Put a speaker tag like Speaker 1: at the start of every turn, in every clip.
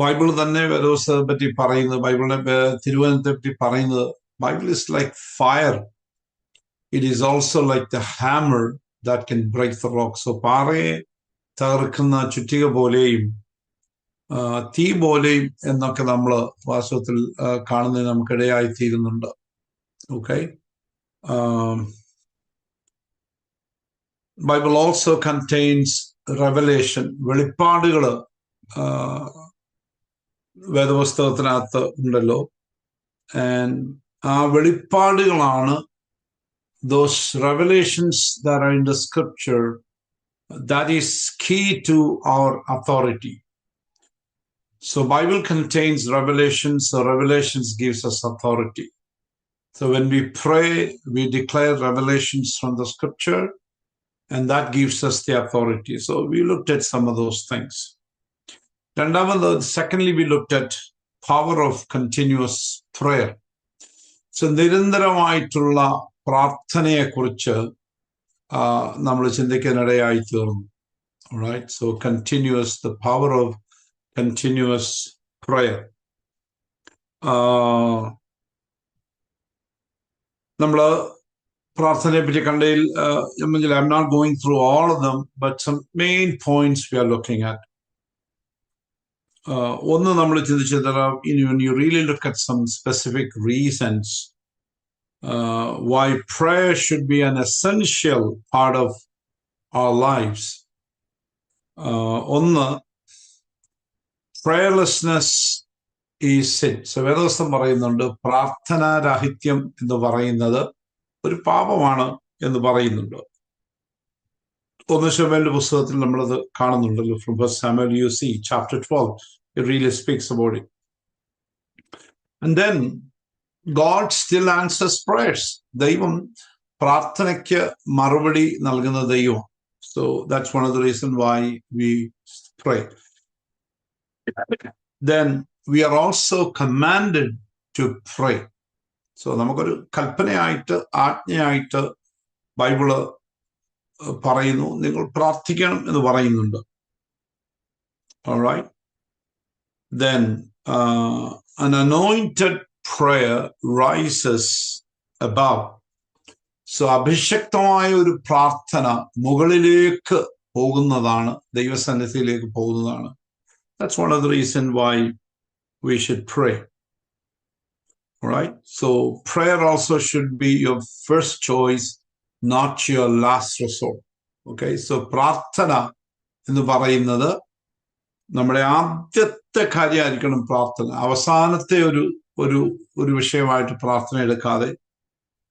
Speaker 1: Bible തന്നെ വേദപുസ്തകത്തെ പറ്റി പറയുന്നത്, ബൈബിളിനെ തിരുവചനത്തെ പറ്റി പറയുന്നത്, Bible is like fire. It is also like the hammer that can break the rock. So പാറയെ തകർക്കുന്ന ചുറ്റിക പോലെയും തീ പോലെയും എന്നൊക്കെ നമ്മൾ വാസ്തവത്തിൽ കാണുന്നതിന് നമുക്കിടയായി തീരുന്നുണ്ട്. Okay, Bible also contains revelation. വെളിപ്പാടുകൾ വേദപുസ്തകത്തിനകത്ത് ഉണ്ടല്ലോ. ആൻഡ് ആ വെളിപ്പാടുകളാണ്, those revelations that are in the scripture, that is key to our authority. So Bible contains revelations, so revelations gives us authority. So when we pray, we declare revelations from the scripture, and that gives us the authority. So we looked at some of those things. Secondly, we looked at power of continuous prayer. So നിരന്തരമായിട്ടുള്ള പ്രാർത്ഥനയെക്കുറിച്ച് നമ്മൾ ചിന്തിക്കാനിടയായി തീർന്നു. Alright, so continuous, the power of continuous prayer. നമ്മൾ പ്രാർത്ഥനയെ പറ്റി കണ്ടതിൽ I'm not going through all of them, but some main points we are looking at. ഒന്ന് നമ്മൾ ചിന്തിച്ചത്, when you really look at some specific reasons why prayer should be an essential part of our lives. ഒന്ന്, prayerlessness is sin. So വേദപുസ്തകം പറയുന്നുണ്ട് പ്രാർത്ഥനാരാഹിത്യം എന്ന് പറയുന്നത് ഒരു പാപമാണ് എന്ന് പറയുന്നുണ്ട്. 1 ശമൂവേലിന്റെ പുസ്തകത്തിൽ നമ്മളത് കാണുന്നുണ്ടല്ലോ. From 1 Samuel you see chapter 12, it really speaks about it. And then God still answers prayers. ദൈവം പ്രാർത്ഥനയ്ക്ക് മറുപടി നൽകുന്ന ദൈവം. So that's one of the reasons why we pray. Then we are also commanded to pray. So നമുക്കൊരു കൽപ്പനയായിട്ട്, ആജ്ഞയായിട്ട് Bible പറയുന്നു, നിങ്ങൾ പ്രാർത്ഥിക്കണം എന്ന് പറയുന്നുണ്ട്. Alright. Then an anointed prayer rises above. So അഭിഷക്തമായ ഒരു പ്രാർത്ഥന മുകളിലേക്ക് പോകുന്നതാണ്, ദൈവസന്നിധിയിലേക്ക് പോകുന്നതാണ്. That's one of the reasons why we should pray. Alright. So prayer also should be your first choice, not your last resort. Okay. So പ്രാർത്ഥന എന്ന് പറയുന്നത് നമ്മുടെ ആദ്യത്തെ കാര്യമായിരിക്കണം. പ്രാർത്ഥന അവസാനത്തെ ഒരു വിഷയമായിട്ട് പ്രാർത്ഥന എടുക്കാതെ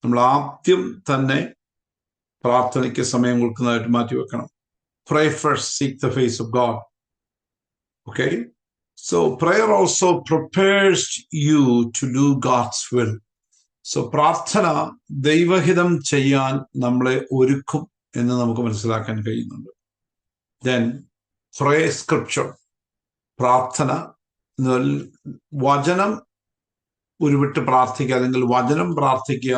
Speaker 1: നമ്മൾ ആദ്യം തന്നെ പ്രാർത്ഥനയ്ക്ക് സമയം കൊടുക്കുന്നതായിട്ട് മാറ്റിവെക്കണം. Pray first, seek the face of God. Okay. So prayer also prepares you to do God's will. So പ്രാർത്ഥന ദൈവഹിതം ചെയ്യാൻ നമ്മളെ ഒരുക്കും എന്ന് നമുക്ക് മനസ്സിലാക്കാൻ കഴിയുന്നുണ്ട്. Then pray scripture. പ്രാർത്ഥന വചനം ഉരുവിട്ട് പ്രാർത്ഥിക്കുക, അല്ലെങ്കിൽ വചനം പ്രാർത്ഥിക്കുക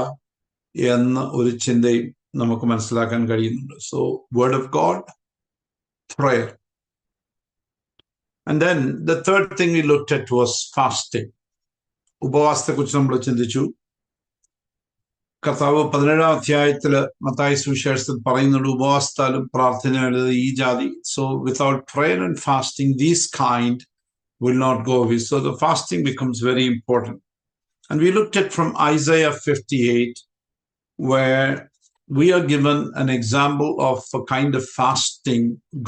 Speaker 1: എന്ന ഒരു ചിന്തയും നമുക്ക് മനസ്സിലാക്കാൻ കഴിയുന്നുണ്ട്. So word of God, prayer. And then the third thing we looked at was fasting. ഉപവാസത്തെക്കുറിച്ച് നമ്മൾ ചിന്തിച്ചു. കർത്താവ് 17-ാം അധ്യായത്തില് മത്തായി സുവിശേഷത്തിൽ പറയുന്നുണ്ട്, ഉപവാസത്താലും പ്രാർത്ഥനയാലും ഈ ജാതി. So without prayer and fasting, these kind will not go away. So the fasting becomes very important. And we looked at from Isaiah 58, where we are given an example of a kind of fasting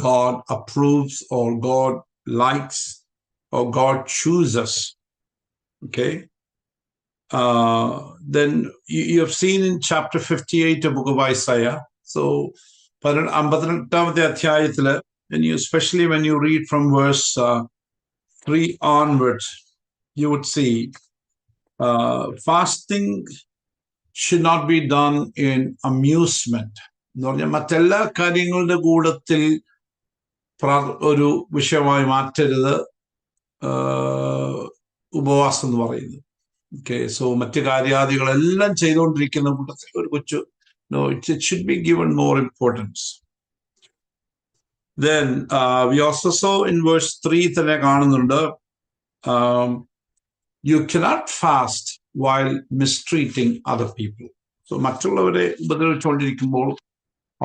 Speaker 1: God approves, or God likes, or God chooses. Okay. Then you have seen in chapter 58 of book of Isaiah. So 58-ാമത്തെ അധ്യായത്തില്, especially when you read from verse 3 onwards, you would see fasting should not be done in amusement. എന്ന് പറഞ്ഞാൽ മറ്റെല്ലാ കാര്യങ്ങളുടെ കൂടത്തിൽ ഒരു വിഷയമായി മാറ്റരുത് ഉപവാസം എന്ന് പറയുന്നത്. Okay, so മറ്റു കാര്യാദികളെല്ലാം ചെയ്തുകൊണ്ടിരിക്കുന്ന കൂട്ടത്തിൽ ഒരു കൊച്ചു, it should be given more importance. Then we also saw in verse 3 തന്നെ കാണുന്നുണ്ട്, you cannot fast while mistreating other people. So മറ്റുള്ളവരെ ഉപദ്രവിച്ചുകൊണ്ടിരിക്കുമ്പോൾ,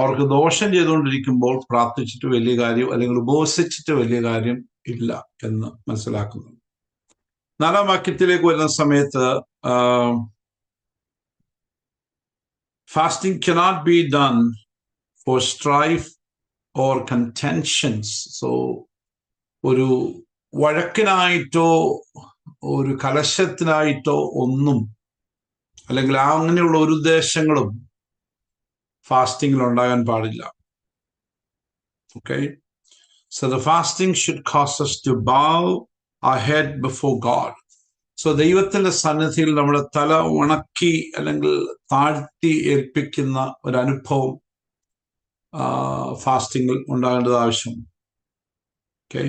Speaker 1: അവർക്ക് ദോഷം ചെയ്തുകൊണ്ടിരിക്കുമ്പോൾ പ്രാർത്ഥിച്ചിട്ട് വലിയ കാര്യം, അല്ലെങ്കിൽ ഉപവസിച്ചിട്ട് വലിയ കാര്യം ഇല്ല എന്ന് മനസ്സിലാക്കുന്നു. 4-ാം വാക്യത്തിലേക്ക് വരുന്ന സമയത്ത് fasting cannot be done for strife or contentions. So ഒരു വഴക്കിനായിട്ടോ ഒരു കലശത്തിനായിട്ടോ ഒന്നും, അല്ലെങ്കിൽ അങ്ങനെയുള്ള ഒരു ഉദ്ദേശങ്ങളും ഫാസ്റ്റിംഗിൽ ഉണ്ടാകാൻ പാടില്ല. Okay, so the fasting should cause us to bow our head before God. So ദൈവത്തിന്റെ സന്നിധിയിൽ നമ്മുടെ തല ഉണക്കി അല്ലെങ്കിൽ താഴ്ത്തി ഏൽപ്പിക്കുന്ന ഒരു അനുഭവം ഫാസ്റ്റിംഗിൽ ഉണ്ടാകേണ്ടത് ആവശ്യമാണ്. Okay,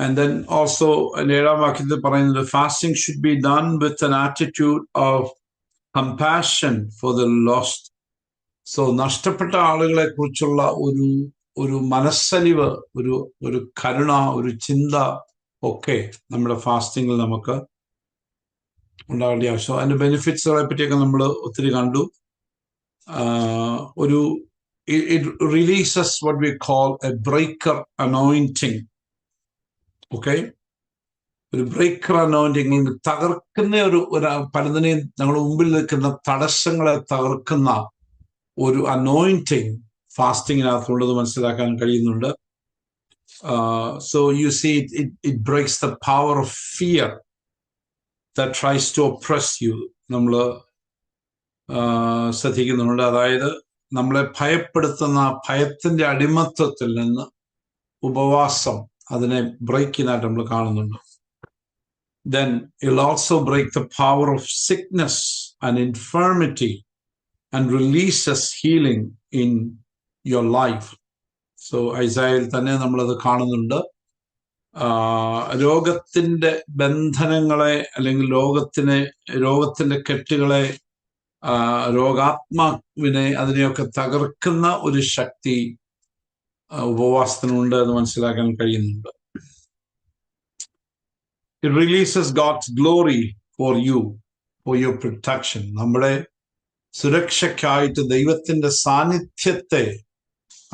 Speaker 1: and then also 7-ാം വാക്യത്തിൽ പറയുന്നത് fasting should be done with an attitude of compassion for the lost. So നഷ്ടപ്പെട്ട ആളുകളെ കുറിച്ചുള്ള ഒരു മനസ്സലിവ്, ഒരു കരുണ, ഒരു ചിന്ത ഒക്കെ നമ്മുടെ ഫാസ്റ്റിംഗിൽ നമുക്ക് ഉണ്ടാകേണ്ട ആവശ്യം. അതിന്റെ ബെനിഫിറ്റ്സുകളെ പറ്റിയൊക്കെ നമ്മൾ ഒത്തിരി കണ്ടു. It releases what we call a breaker anointing. Okay, ഒരു ബ്രേക്കർ അനോയിന്റിംഗ്, തകർക്കുന്ന ഒരു പലതിനെയും ഞങ്ങളുടെ മുമ്പിൽ നിൽക്കുന്ന തടസ്സങ്ങളെ തകർക്കുന്ന ഒരു അനോയിന്റിങ് ഫാസ്റ്റിങ്ങിനകത്തുള്ളത് മനസ്സിലാക്കാൻ കഴിയുന്നുണ്ട്. So you see it breaks the power of fear that tries to oppress you. നമ്മൾ ശ്രദ്ധിക്കുന്നുണ്ട്. അതായത് നമ്മളെ ഭയപ്പെടുത്തുന്ന ഭയത്തിന്റെ അടിമത്തത്തിൽ നിന്ന് ഉപവാസം അതിനെ ബ്രേക്ക് ചെയ്യാനായിട്ട് നമ്മൾ കാണുന്നുണ്ട്. Then it'll also break the power of sickness and infirmity and releases healing in your life. So ഐസായയിൽ തന്നെ നമ്മളത് കാണുന്നുണ്ട്. രോഗത്തിന്റെ ബന്ധനങ്ങളെ, അല്ലെങ്കിൽ രോഗത്തിന്റെ കെട്ടുകളെ, രോഗാത്മാവിനെ, അതിനെയൊക്കെ തകർക്കുന്ന ഒരു ശക്തി ഉപവാസത്തിനുണ്ട് എന്ന് മനസ്സിലാക്കാൻ കഴിയുന്നുണ്ട്. It releases God's glory for you, for your protection. നമ്മുടെ സുരക്ഷയ്ക്കായിട്ട് ദൈവത്തിന്റെ സാന്നിധ്യത്തെ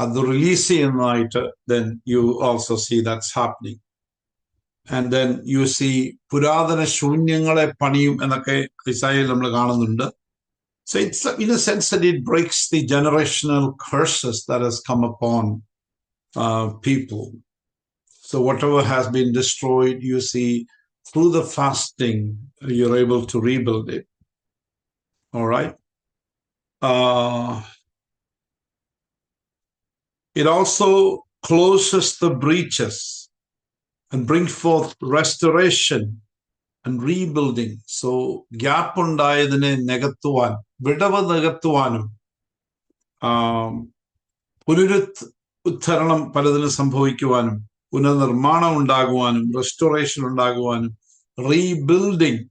Speaker 1: അത് റിലീസ് ചെയ്യുന്നതായിട്ട് then you also see that's happening. And then you see പുരാതന ശൂന്യങ്ങളെ പണിയും എന്നൊക്കെ ഇസായിയിൽ നമ്മൾ കാണുന്നുണ്ട്. So it's in a sense that it breaks the generational curses that has come upon people. So whatever has been destroyed, you see through the fasting you're able to rebuild it. All right. It also closes the breaches and brings forth restoration and rebuilding. So gap undayadine negatuvan, vidavu negatuvanum, പുനരുദ്ധാരണം പലതിനും സംഭവിക്കുവാനും, പുനർനിർമ്മാണം ഉണ്ടാകുവാനും, restoration ഉണ്ടാകുവാനും, rebuilding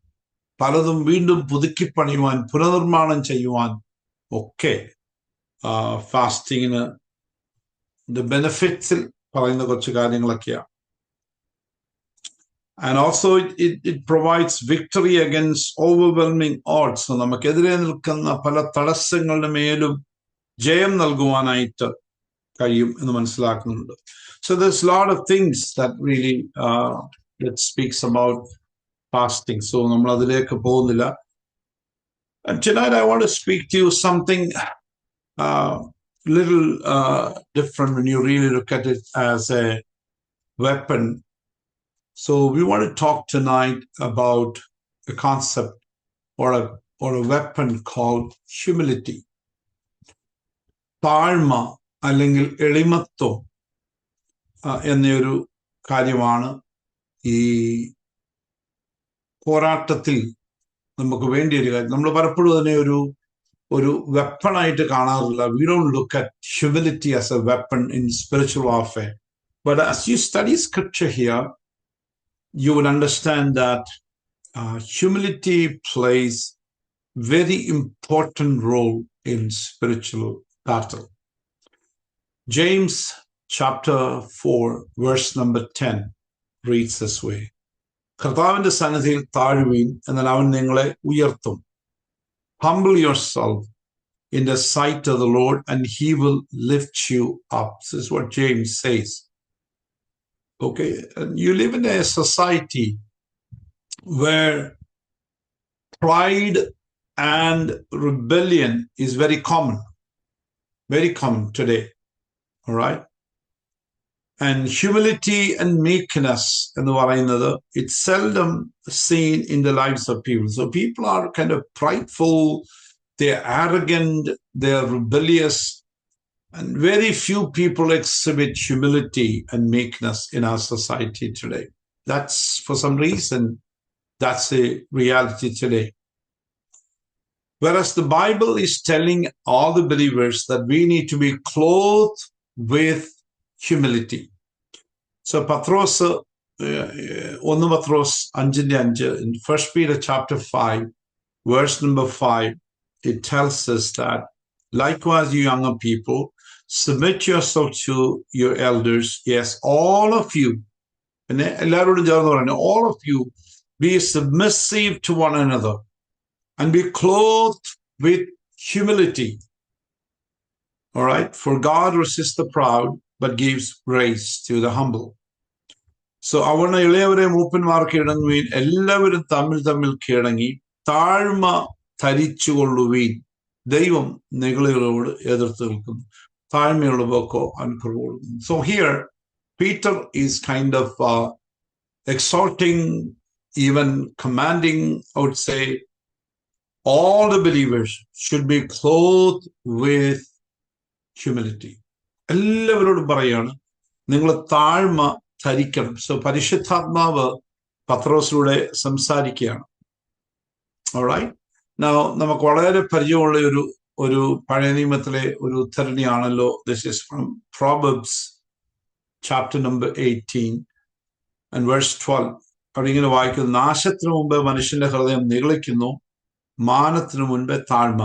Speaker 1: പലതും വീണ്ടും പുതുക്കിപ്പണിയുവാൻ, പുനർനിർമ്മാണം ചെയ്യുവാൻ ഒക്കെ ഫാസ്റ്റിങ്ങിന് ബെനിഫിറ്റ്സിൽ പറയുന്ന കുറച്ച് കാര്യങ്ങളൊക്കെയാണ്. And also it provides victory against overwhelming odds. So നമുക്കെതിരെ നിൽക്കുന്ന പല തടസ്സങ്ങളുടെ മേലും ജയം നൽകുവാനായിട്ട് കഴിയും എന്ന് മനസ്സിലാക്കുന്നുണ്ട്. So there's a lot of things that really that speaks about fasting. So നമ്മൾ അതിലേക്ക് പോകുന്നില്ല. And tonight I want to speak to you something little different when you really look at it as a weapon. So we want to talk tonight about a concept or a weapon called humility. താഴ്മ അല്ലെങ്കിൽ എളിമത്വം എന്നൊരു കാര്യമാണ് ഈ പോരാട്ടത്തിൽ നമുക്ക് വേണ്ടിയ ഒരു കാര്യം. നമ്മൾ പലപ്പോഴും അതിനെ ഒരു വെപ്പണായിട്ട് കാണാറില്ല. We don't look at humility as a weapon in spiritual warfare. But as you study scripture here, you would understand that humility plays very important role in spiritual battle. James chapter 4 verse number 10 reads this way. കർത്താവിന്റെ സന്നിധിയിൽ താഴുവീൻ, എന്നാൽ അവൻ നിങ്ങളെ ഉയർത്തും. Humble yourself in the sight of the Lord, and he will lift you up. This is what James says. Okay, and you live in a society where pride and rebellion is very common today. All right, and humility and meekness എന്ന് പറയുന്നത് it's seldom seen in the lives of people. So people are kind of prideful, they're arrogant, they're rebellious, and very few people exhibit humility and meekness in our society today. That's, for some reason, that's a reality today. Whereas the Bible is telling all the believers that we need to be clothed with humility. So Patros, 1 Patros 5, in 1 Peter chapter 5, verse number 5, it tells us that, likewise, you younger people, submit yourself to your elders. Yes, all of you, all of you, be submissive to one another and be clothed with humility. All right, for God resists the proud, but gives grace to the humble. So അവണ് ഇളയവരെ മൂപ്പന്മാർക്ക് ഇണങ്ങുവീൻ, എല്ലാവരും തമ്മിൽ കീഴടങ്ങി താഴ്മ ധരിച്ചുകൊള്ളുവീൻ. ദൈവം നിഗളികളോട് എതിർത്ത് നിൽക്കുന്നു, താഴ്മയുള്ളവർക്ക് അനുഗ്രഹം കൊടുക്കുന്നു. So here Peter is kind of exhorting, even commanding, I would say, all the believers should be clothed with humility. എല്ലാവരോടും പറയാണ്, നിങ്ങൾ താഴ്മ ധരിക്കണം. സോ പരിശുദ്ധാത്മാവ് പത്രോസിലൂടെ സംസാരിക്കുകയാണ്. Alright, now നമുക്ക് വളരെ പരിചയമുള്ള ഒരു പഴയ നിയമത്തിലെ ഒരു ഉദ്ധരണിയാണല്ലോ. This is from Proverbs chapter number 18 and verse 12. അവിടെ ഇങ്ങനെ വായിക്കുന്നു, നാശത്തിനു മുമ്പ് മനുഷ്യന്റെ ഹൃദയം നിഗളിക്കുന്നു, മാനത്തിനു മുൻപേ താഴ്മ.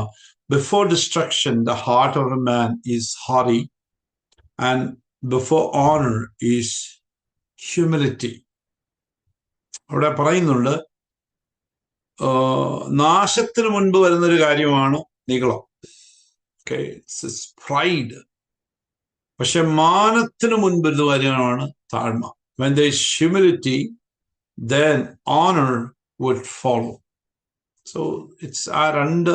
Speaker 1: Before destruction, the heart of a man is haughty, and before honor is humility. അവിടെ പറയുന്നുണ്ട്, നാശത്തിന് മുൻപ് വരുന്നൊരു കാര്യമാണ് നിഗളം. Okay, it's pride. പക്ഷെ മാനത്തിന് മുൻപ് ഒരു കാര്യമാണ് താഴ്മ. When there is humility, then honor would follow. So it's ആ രണ്ട്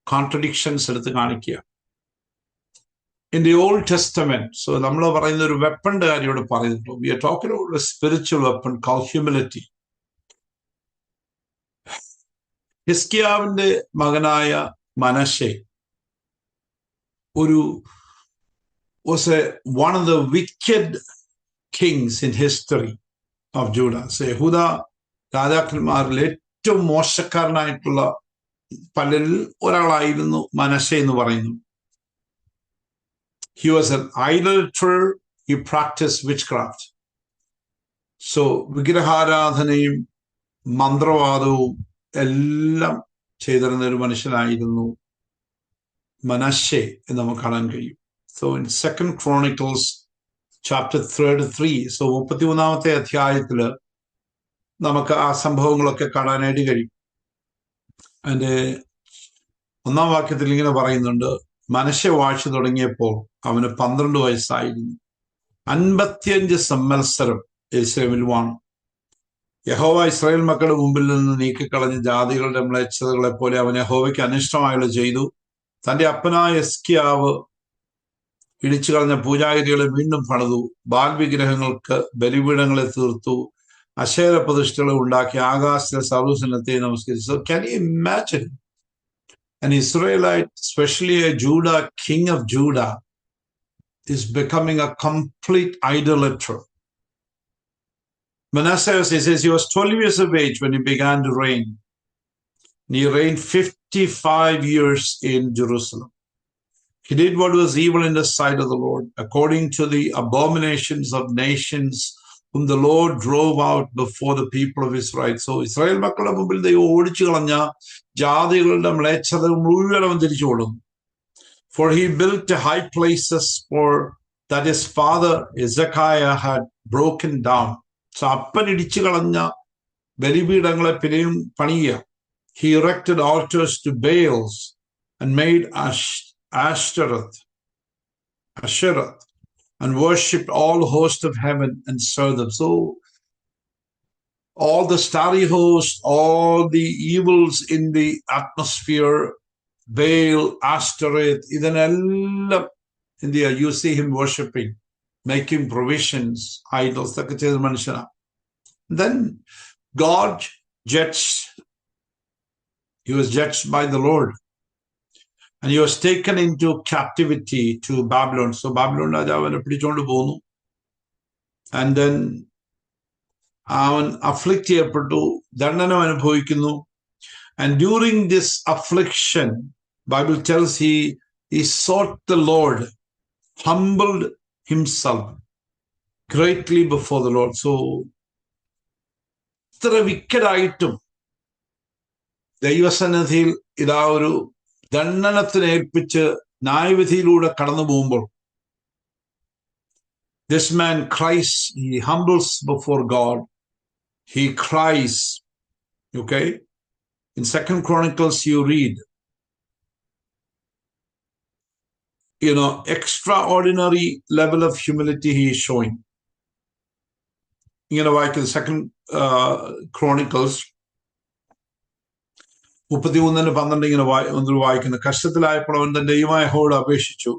Speaker 1: contradictions എടുത്ത് കാണിക്കുക. In the Old Testament, so നമ്മൾ പറയുന്ന ഒരു വെപ്പന്റെ കാര്യം ഇവിടെ പറയുന്നുണ്ട്. We are talking about a spiritual weapon called humility. ഹിസ്കിയാവിന്റെ മകനായ മനശ്ശെ was one of the wicked kings in history of Judah. So യഹൂദ രാജാക്കന്മാരിൽ ഏറ്റവും മോശക്കാരനായിട്ടുള്ള പലരിൽ ഒരാളായിരുന്നു മനശ്ശെ എന്ന് പറയുന്നു. He was an idolater. He practiced witchcraft. So വിഗ്രഹാരാധനയും മന്ത്രവാദവും എല്ലാം ചെയ്തിരുന്ന ഒരു മനുഷ്യനായിരുന്നു മനശ്ശെ എന്ന് നമുക്ക് കാണാൻ കഴിയും. So in 2 Chronicles chapter 33, so 33-ാമത്തെ അധ്യായത്തില് നമുക്ക് ആ സംഭവങ്ങളൊക്കെ കാണാനായിട്ട് കഴിയും. അതിന്റെ 1-ാം വാക്യത്തിൽ ഇങ്ങനെ പറയുന്നുണ്ട്, മനശ്ശെ വാഴ്ച തുടങ്ങിയപ്പോൾ അവന് 12 വയസ്സായിരുന്നു. 55 സംവത്സരം യെരൂശലേമിൽ വാണു. യഹോവ ഇസ്രായേൽ മക്കളുടെ മുമ്പിൽ നിന്ന് നീക്കിക്കളഞ്ഞ ജാതികളുടെ മ്ലേച്ഛതകളെ പോലെ അവൻ യഹോവയ്ക്ക് അനിഷ്ടമായുള്ള ചെയ്തു. തന്റെ അപ്പനായ ഹിസ്കിയാവ് ഇടിച്ചു കളഞ്ഞ പൂജാഗിരികളെ വീണ്ടും പണിതു, ബാൽ വിഗ്രഹങ്ങൾക്ക് ബലിപീഠങ്ങളെ തീർത്തു, അശേര പ്രതിഷ്ഠകളെ ഉണ്ടാക്കി, ആകാശത്തിലെ സർവ്വസന്നത്തെ നമസ്കരിച്ചു. So can you imagine an Israelite, especially a Judah, king of Judah, is becoming a complete idolater? Manasseh, he says, he was 12 years of age when he began to reign. And he reigned 55 years in Jerusalem. He did what was evil in the sight of the Lord, according to the abominations of nations whom the Lord drove out before the people of Israel. So Israel മക്കളുടെ മുമ്പിൽ ദൈവം ഓടിച്ചു കളഞ്ഞ ജാതികളുടെ മ്ലേച്ഛത മുഴുവൻ അവൻ തിരിച്ചു കൊടുക്കും. For he built high places for that his father Hezekiah had broken down. So അപ്പൻ ഇടിച്ചു കളഞ്ഞ ബലിപീഠങ്ങളെ പിന്നെയും പണിയുക. He erected altars to Baals and made Ashtoreth, and worshipped all hosts of heaven and served them. So all the starry hosts, all the evils in the atmosphere, Baal, Ashtoreth, ഇതിനെല്ലാം എന്ത് ചെയ്യുക? You see him worshipping, making provisions, idols ഒക്കെ ചെയ്ത മനുഷ്യനാണ്. Then God judged. He was judged by the Lord. And he was taken into captivity to Babylon. So Babylon രാജാവിനെ പിടിച്ചുകൊണ്ട് പോകുന്നു. And then അവൻ അഫ്ലിക്റ്റ് ചെയ്യപ്പെട്ടു, ദണ്ഡനം അനുഭവിക്കുന്നു. And during this affliction, Bible tells he sought the Lord, humbled himself greatly before the Lord. So ഇത്ര വിക്കറ്റായിട്ടും ദൈവസന്നിധിയിൽ ഇതാ ഒരു ദണ്ഡനത്തിന് ഏൽപ്പിച്ച് ന്യായവിധിയിലൂടെ കടന്നു പോകുമ്പോൾ this man cries, he humbles before God, he cries. Okay, in 2 Chronicles you read, extraordinary level of humility he is showing. വായിക്കുന്ന 2 Chronicles 33:12 ഇങ്ങനെ വായിക്കുന്നു. കഷ്ടത്തിലായപ്പോൾ അവൻ തന്റെ ദൈവമായ യഹോവയോട് അപേക്ഷിച്ചു,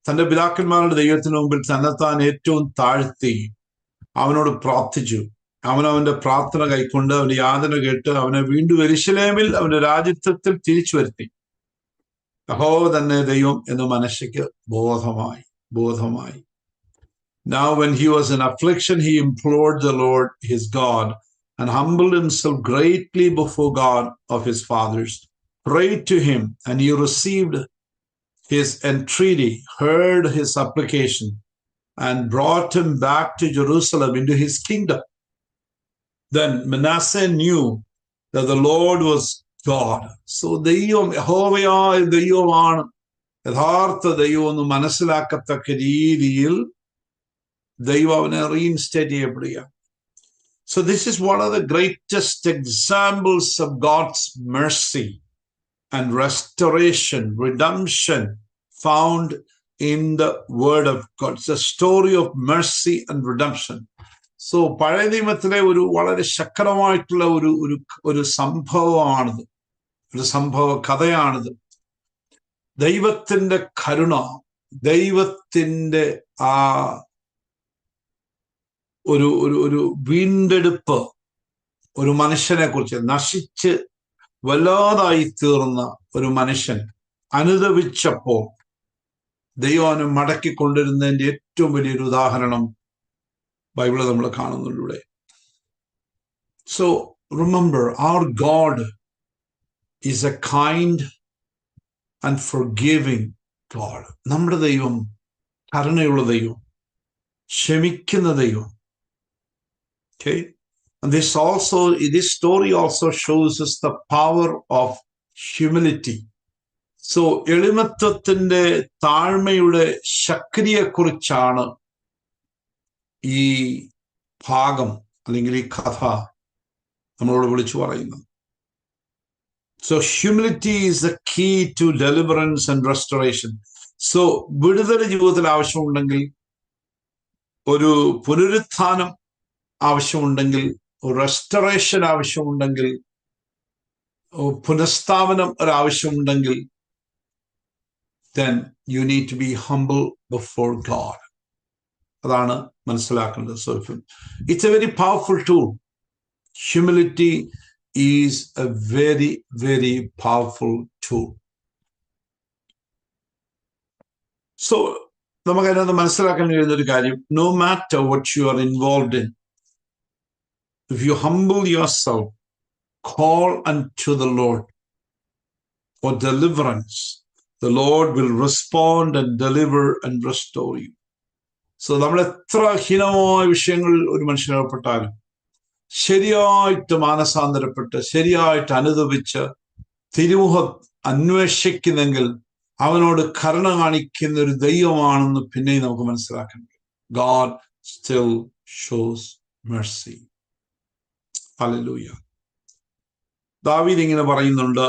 Speaker 1: തന്റെ പിതാക്കന്മാരുടെ ദൈവത്തിന് മുമ്പിൽ തന്നെത്താൻ ഏറ്റവും താഴ്ത്തി അവനോട് പ്രാർത്ഥിച്ചു. അവന്റെ പ്രാർത്ഥന കൈക്കൊണ്ട് അവന്റെ യാതന കേട്ട് അവനെ വീണ്ടും യെരൂശലേമിൽ അവന്റെ രാജ്യത്വത്തിൽ തിരിച്ചു വരുത്തി. യഹോവ തന്നെ ദൈവം എന്ന് മനശ്ശെക്ക് ബോധമായി. Now when he was in affliction, he implored the Lord his God and humbled himself greatly before God of his fathers, prayed to him, and he received his entreaty, heard his supplication, and brought him back to Jerusalem into his kingdom. Then Manasseh knew that the Lord was God. So യഹോവയായ ദൈവമാണ് യഥാർത്ഥ ദൈവം എന്ന് മനസ്സിലാക്കത്തക്ക രീതിയിൽ ദൈവം അവനെ reinstate ചെയ്യപ്പെടുക. So this is one of the greatest examples of God's mercy and restoration, redemption found in the Word of God. It's a story of mercy and redemption. So പഴയ നിയമത്തിലെ ഒരു വളരെ ശക്തമായിട്ടുള്ള ഒരു സംഭവമാണിത്, ഒരു സംഭവ കഥയാണിത്. ദൈവത്തിന്റെ കരുണ, ദൈവത്തിന്റെ ആ ഒരു വീണ്ടെടുപ്പ്, ഒരു മനുഷ്യനെ കുറിച്ച്, നശിച്ച് വല്ലാതായി തീർന്ന ഒരു മനുഷ്യൻ അനുദപിച്ചപ്പോൾ ദൈവം മടക്കിക്കൊണ്ടിരുന്നതിന്റെ ഏറ്റവും വലിയൊരു ഉദാഹരണം ബൈബിളിൽ നമ്മൾ കാണുന്നുണ്ട് ഇവിടെ. So remember, our God is a kind and forgiving God. നമ്മുടെ ദൈവം കരുണയുള്ള ദൈവം, ക്ഷമിക്കുന്ന ദൈവം. Okay, and this story also shows us the power of humility. So എളിമത്വത്തിന്റെ താഴ്മയുടെ ശക്തിയെക്കുറിച്ചാണ് ഈ ഭാഗം അല്ലെങ്കിൽ ഈ കഥ നമ്മളോട് വിളിച്ചു പറയുന്നത്. So humility is the key to deliverance and restoration. So വിടുതൽ ജീവിതത്തിൽ ആവശ്യമുണ്ടെങ്കിൽ, ഒരു പുനരുത്ഥാനം ആവശ്യമുണ്ടെങ്കിൽ, ഒരു റെസ്റ്റോറേഷൻ ആവശ്യമുണ്ടെങ്കിൽ, പുനഃസ്ഥാപനം ഒരാവശ്യമുണ്ടെങ്കിൽ, then you need to be humble before God. അതാണ് മനസ്സിലാക്കേണ്ടത്. So it's a very powerful tool. Humility is a very, very powerful tool. So നമുക്ക് അതിനകത്ത് മനസ്സിലാക്കാൻ കഴിയുന്ന ഒരു കാര്യം, no matter what you are involved in, if you humble yourself, call unto the Lord for deliverance, the Lord will respond and deliver and restore you. So നമ്മൾ എത്ര ഹീനമായ വിഷയങ്ങളിൽ ഒരു മനുഷ്യനേർപ്പെട്ടാലും ശരിയായിട്ട് മാനസാന്തരപ്പെട്ട് ശരിയായിട്ട് അനുദപിച്ച് തിരുമുഖം അന്വേഷിക്കുന്നെങ്കിൽ അവനോട് കരുണ കാണിക്കുന്ന ഒരു ദൈവമാണെന്ന് പിന്നെയും നമുക്ക് മനസ്സിലാക്കണം. God still shows mercy. Hallelujah. ദാവീദ് ഇങ്ങനെ പറയുന്നുണ്ട്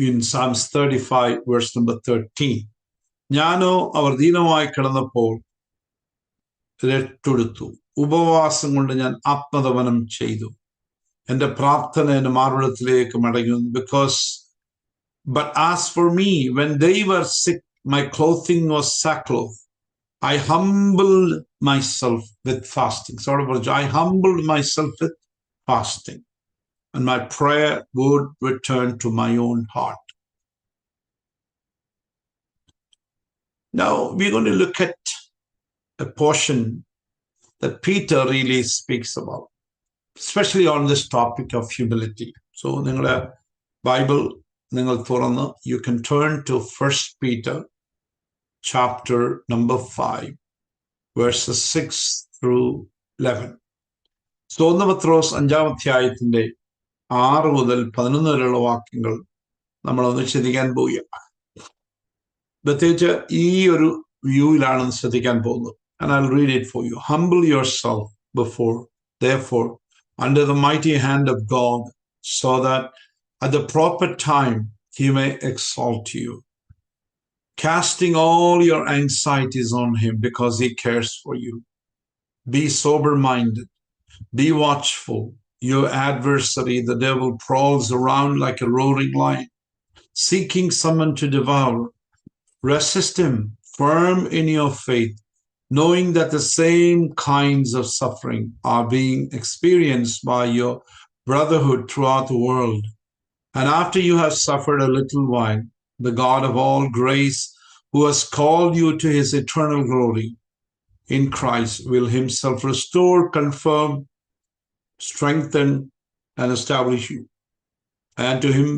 Speaker 1: in Psalms 35 verse number 13, ഞാനോ അവർ ദീനമായി കിടന്നപ്പോൾ രട്ടെടുത്തു, ഉപവാസം കൊണ്ട് ഞാൻ ആത്മതപനം ചെയ്തു, എൻ്റെ പ്രാർത്ഥന എൻ്റെ മാർവിടത്തിലേക്ക് മടങ്ങുന്നു. But as for me, when they were sick, my clothing was sackcloth. I humbled myself with fasting. I humbled myself with fasting, and my prayer would return to my own heart. Now we're going to look at a portion that Peter really speaks about, especially on this topic of humility. So, ningalde Bible ningal thorannu, you can turn to 1 Peter chapter number 5, verses 6 through 11. So, 1 പത്രോസ് 5-ാം അധ്യായത്തിന്റെ 6 മുതൽ 11 വരെയുള്ള വാക്യങ്ങൾ നമ്മളൊന്ന് ശ്രദ്ധിക്കാൻ പോവുകയാണ്. പ്രത്യേകിച്ച് ഈ ഒരു വ്യൂവിലാണ് ശ്രദ്ധിക്കാൻ പോകുന്നത്. And I'll read it for you. Humble yourself therefore, under the mighty hand of God, so that at the proper time he may exalt you, casting all your anxieties on him because he cares for you. Be sober-minded, be watchful. Your adversary, the devil, prowls around like a roaring lion, seeking someone to devour. Resist him, firm in your faith, knowing that the same kinds of suffering are being experienced by your brotherhood throughout the world. And after you have suffered a little while, the God of all grace, who has called you to his eternal glory in Christ, will himself restore, confirm, strengthen, and establish you. And to him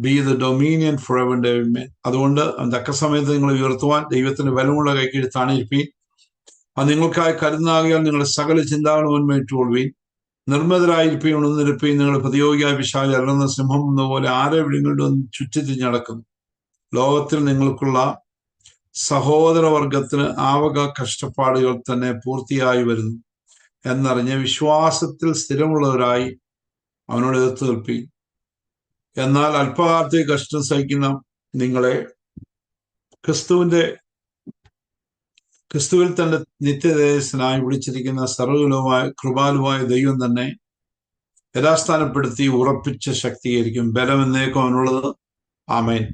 Speaker 1: be the dominion forever and ever. Amen. അതുകൊണ്ട് തക്ക സമയത്ത് നിങ്ങൾ ഉയർത്തുവാൻ ദൈവത്തിന്റെ ബലമുള്ള കൈക്കീഴിൽ താണിരിപ്പീൻ. അത് നിങ്ങൾക്കായി കരുന്നാകിയാൽ നിങ്ങളുടെ സകല ചിന്താകളും മുൻമേറ്റുകൊള്ളുവീൻ. നിർമ്മതരായിരിപ്പീൻ, ഉണർന്നിരിപ്പീൻ. നിങ്ങൾ പ്രതിയോഗിയായ പിശാച് അലറുന്ന സിംഹം എന്നപോലെ ആരെ വിഴുങ്ങും ചുറ്റിത്തിരിഞ്ഞടക്കുന്നു. ലോകത്തിൽ നിങ്ങൾക്കുള്ള സഹോദരവർഗത്തിന് ആവക കഷ്ടപ്പാടുകൾ തന്നെ പൂർത്തിയായി വരുന്നു എന്നറിഞ്ഞ് വിശ്വാസത്തിൽ സ്ഥിരമുള്ളവരായി അവനോട് എതിർത്ത് നിൽപ്പീൻ. എന്നാൽ അല്പകാലത്തെ കഷ്ടം സഹിക്കുന്ന നിങ്ങളെ ക്രിസ്തുവിൽ തന്റെ നിത്യതേജസ്സിനായി വിളിച്ചിരിക്കുന്ന സർവ്വകുലവുമായ കൃപാലുവായ ദൈവം തന്നെ യഥാസ്ഥാനപ്പെടുത്തി ഉറപ്പിച്ച് ശക്തീകരിക്കും. ബലം എന്നേക്കും അവനുള്ളത്. ആമേൻ.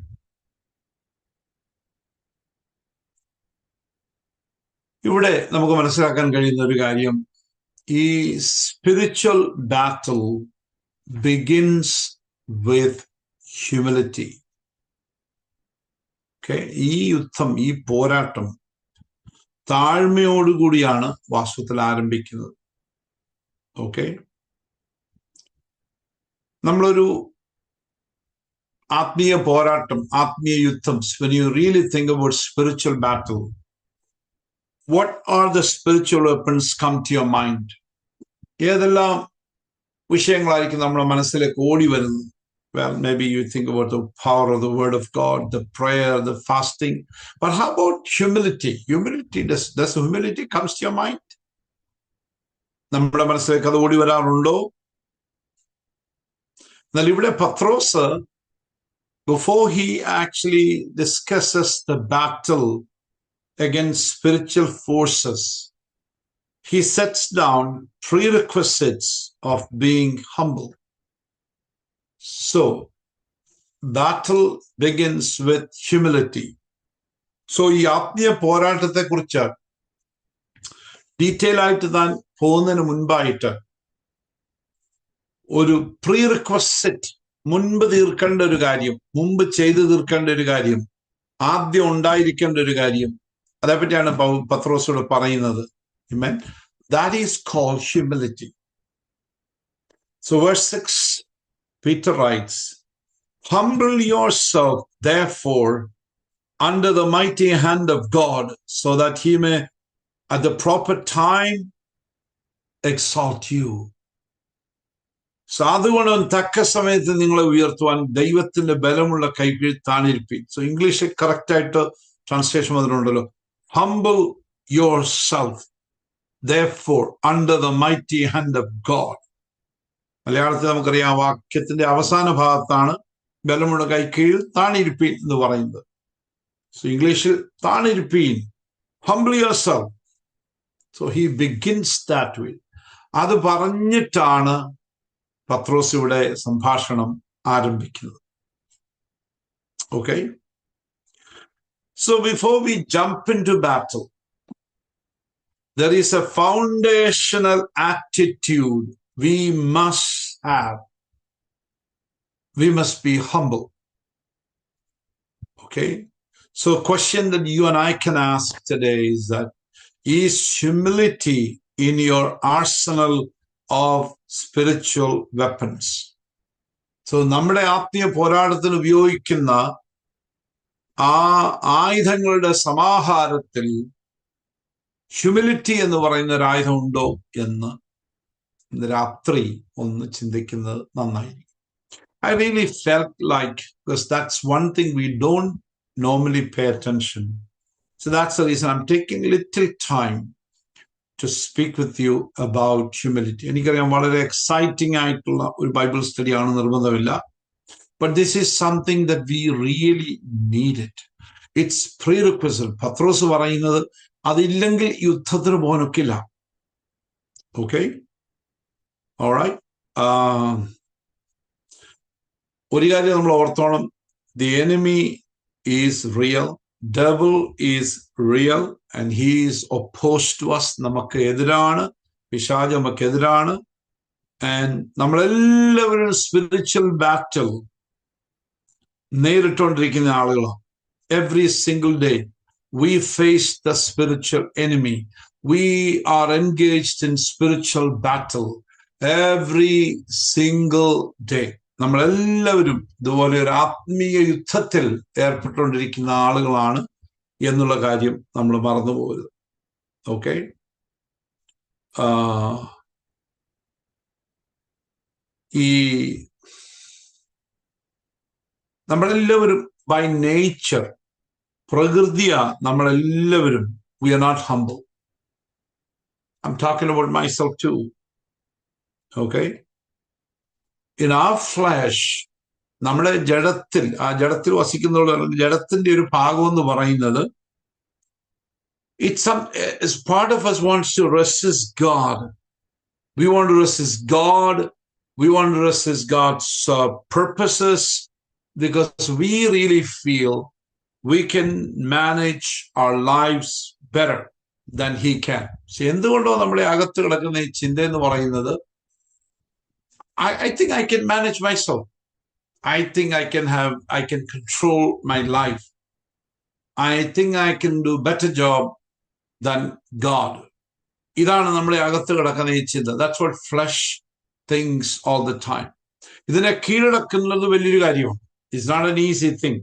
Speaker 1: ഇവിടെ നമുക്ക് മനസ്സിലാക്കാൻ കഴിയുന്ന ഒരു കാര്യം, ഈ spiritual battle begins with humility. Okay, ഈ യുദ്ധം, ഈ പോരാട്ടം താഴ്മയോടുകൂടിയാണ് വാസ്തവത്തിൽ ആരംഭിക്കുന്നത്. ഓക്കെ, നമ്മളൊരു ആത്മീയ പോരാട്ടം, ആത്മീയ യുദ്ധം, when you really think about spiritual battle, what are the spiritual weapons come to your mind? ഏതെല്ലാം വിഷയങ്ങളായിരിക്കും നമ്മുടെ മനസ്സിലേക്ക് ഓടി വരുന്നത്? Well, maybe you think about the power of the word of God, the prayer, the fasting. But how about humility? Does humility comes to your mind? നമ്മുടെ മനസ്സിലേക്ക് അത് ഓടി വരാറുണ്ടോ? എന്നാൽ ഇവിടെ പത്രോസ്, before he actually discusses the battle against spiritual forces, he sets down prerequisites of being humble. So, battle begins with humility. So, ഈ ആത്മീയ പോരാട്ടത്തെ കുറിച്ച് ഡീറ്റെയിൽ ആയിട്ട് താൻ പോകുന്നതിന് മുൻപായിട്ട് ഒരു പ്രീ റിക്വസിറ്റ്, മുൻപ് തീർക്കേണ്ട ഒരു കാര്യം, മുമ്പ് ചെയ്തു തീർക്കേണ്ട ഒരു കാര്യം, ആദ്യം ഉണ്ടായിരിക്കേണ്ട ഒരു കാര്യം, അതേപറ്റിയാണ് പത്രോസോട് പറയുന്നത്. Amen. That is called humility. So verse 6, Peter writes, humble yourself therefore under the mighty hand of God, so that he may at the proper time exalt you. So അതുകൊണ്ട് തക്ക സമയത്ത് നിങ്ങളെ ഉയർത്തുവാൻ ദൈവത്തിന്റെ ബലമുള്ള കൈകീഴിൽ താണിരിപ്പീൻ. സോ ഇംഗ്ലീഷിൽ കറക്റ്റ് ആയിട്ട് translation വന്നിട്ടുണ്ടല്ലോ, humble yourself. therefore under the mighty hand of God. മലയാളത്തിൽ നമുക്കറിയാം വാക്യത്തിന്റെ അവസാന ഭാഗത്താണ് ബലമുള്ള കൈ കീഴിൽ താണിരിപ്പീൻ എന്ന് പറയുന്നത്. സോ ഇംഗ്ലീഷിൽ താണിരിപ്പീൻ, humble yourself. So he begins that way. അത് പറഞ്ഞിട്ടാണ് പത്രോസ് ഇവിടെ സംഭാഷണം ആരംഭിക്കുന്നത്. Okay? So before we jump into battle, there is a foundational attitude we must have. We must be humble. Okay? So a question that you and I can ask today is that, is humility in your arsenal of spiritual weapons? So നമ്മുടെ ആത്മീയ പോരാട്ടത്തിന് ഉപയോഗിക്കുന്ന ആ ആയുധങ്ങളുടെ സമാഹാരത്തിൽ humility എന്ന് പറയുന്ന ഒരു ആയുധം ഉണ്ടോ എന്ന് ഇന്ന് രാത്രി ഒന്ന് ചിന്തിക്കുന്നത് നന്നായിരിക്കും. I really felt like, because that's one thing we don't normally pay attention. So that's the reason I'm taking little time to speak with you about humility. എനിക്കറിയാം വളരെ എക്സൈറ്റിംഗ് ആയിട്ടുള്ള ഒരു ബൈബിൾ സ്റ്റഡി ആണ്, നിർബന്ധമില്ല. But this is something that we really need it. It's prerequisite. പത്രോസ് പറയുന്നത് അതില്ലെങ്കിൽ യുദ്ധത്തിന് പോകാനൊക്കില്ല. Okay? All right? ഒരു കാര്യം നമ്മൾ ഓർത്തോണം, the enemy is real, devil is real, and he is opposed to us. നമുക്ക് എതിരാണ്, പിശാച് നമുക്ക് എതിരാണ്. And നമ്മളെല്ലാവരും സ്പിരിച്വൽ ബാറ്റിൽ നേരിട്ടുകൊണ്ടിരിക്കുന്ന ആളുകളാണ്. Every single day we face the spiritual enemy. We are engaged in spiritual battle every single day. നമ്മളെല്ലാവരും ഇതുപോലെ ഒരു ആത്മീയ യുദ്ധത്തിൽ ഏർപ്പെട്ടുകൊണ്ടിരിക്കുന്ന ആളുകളാണ് എന്നുള്ള കാര്യം നമ്മൾ മറന്നു പോകരുത്. ഓക്കെ? ഈ നമ്മളെല്ലാവരും ബൈ നേച്ചർ, പ്രകൃതിയാ നമ്മളെല്ലാവരും we are not humble. I'm talking about myself too. Okay? In our flesh, നമ്മുടെ ജഡത്തിൽ, ആ ജഡത്തിൽ വസിക്കുന്ന ജഡത്തിന്റെ ഒരു ഭാഗം എന്ന് പറയുന്നത്, it's part of us wants to resist God. We want to resist God. We want to resist God's purposes, because we really feel we can manage our lives better than he can. So എന്തുകൊണ്ടോ നമ്മളെ അകത്ത് കിടക്കുന്ന ഈ ചിന്ത എന്ന് പറയുന്നത്, I think I can manage myself. I think I can control my life. I think I can do better job than God. ഇതാണ് നമ്മളെ അകത്ത് കിടക്കുന്ന ഈ ചിന്ത. That's what flesh thinks all the time. ഇതിനെ കീഴടക്കുന്നത് വലിയൊരു കാര്യമാണ്. It's not an easy thing.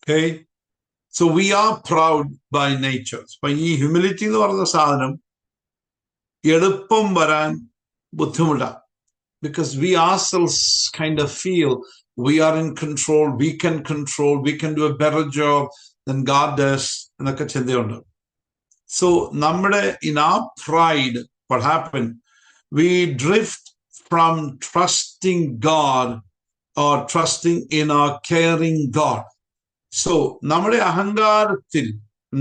Speaker 1: Okay? So we are proud by nature. അപ്പൊ ഈ ഹ്യൂമിലിറ്റി എന്ന് പറയുന്ന സാധനം എളുപ്പം വരാൻ ബുദ്ധിമുട്ടാണ്. Because we ourselves kind of feel we are in control, we can do a better job than God does. എന്നൊക്കെ ചിന്തയുണ്ട്. So in our pride, what happened? We drift from trusting God or trusting in our caring God. So നമ്മുടെ അഹങ്കാരത്തിൽ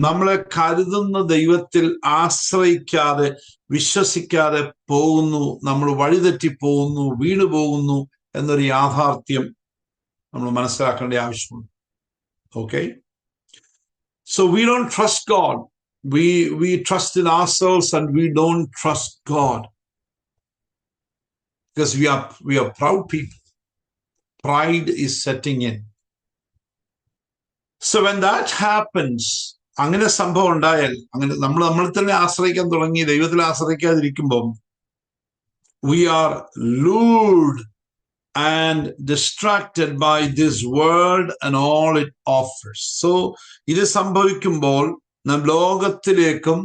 Speaker 1: നമ്മളെ കരുതുന്ന ദൈവത്തിൽ ആശ്രയിക്കാതെ, വിശ്വസിക്കാതെ പോകുന്നു, നമ്മൾ വഴിതെറ്റി പോകുന്നു, വീണു പോകുന്നു എന്നൊരു യാഥാർത്ഥ്യം നമ്മൾ മനസ്സിലാക്കേണ്ട ആവശ്യമുണ്ട്. Okay? So we don't trust God. We trust in ourselves and we don't trust God. Because we are proud people. Pride is setting in. So when that happens, അങ്ങനെ സംഭവം ഉണ്ടായാൽ, അങ്ങനെ നമ്മൾ തന്നെ ആശ്രയിക്കാൻ തുടങ്ങി, ദൈവത്തിൽ ആശ്രയിക്കാതിരിക്കുമ്പോൾ, we are lured and distracted by this world and all it offers. So ഇത് സംഭവിക്കുമ്പോൾ നാം ലോകത്തിലേക്കും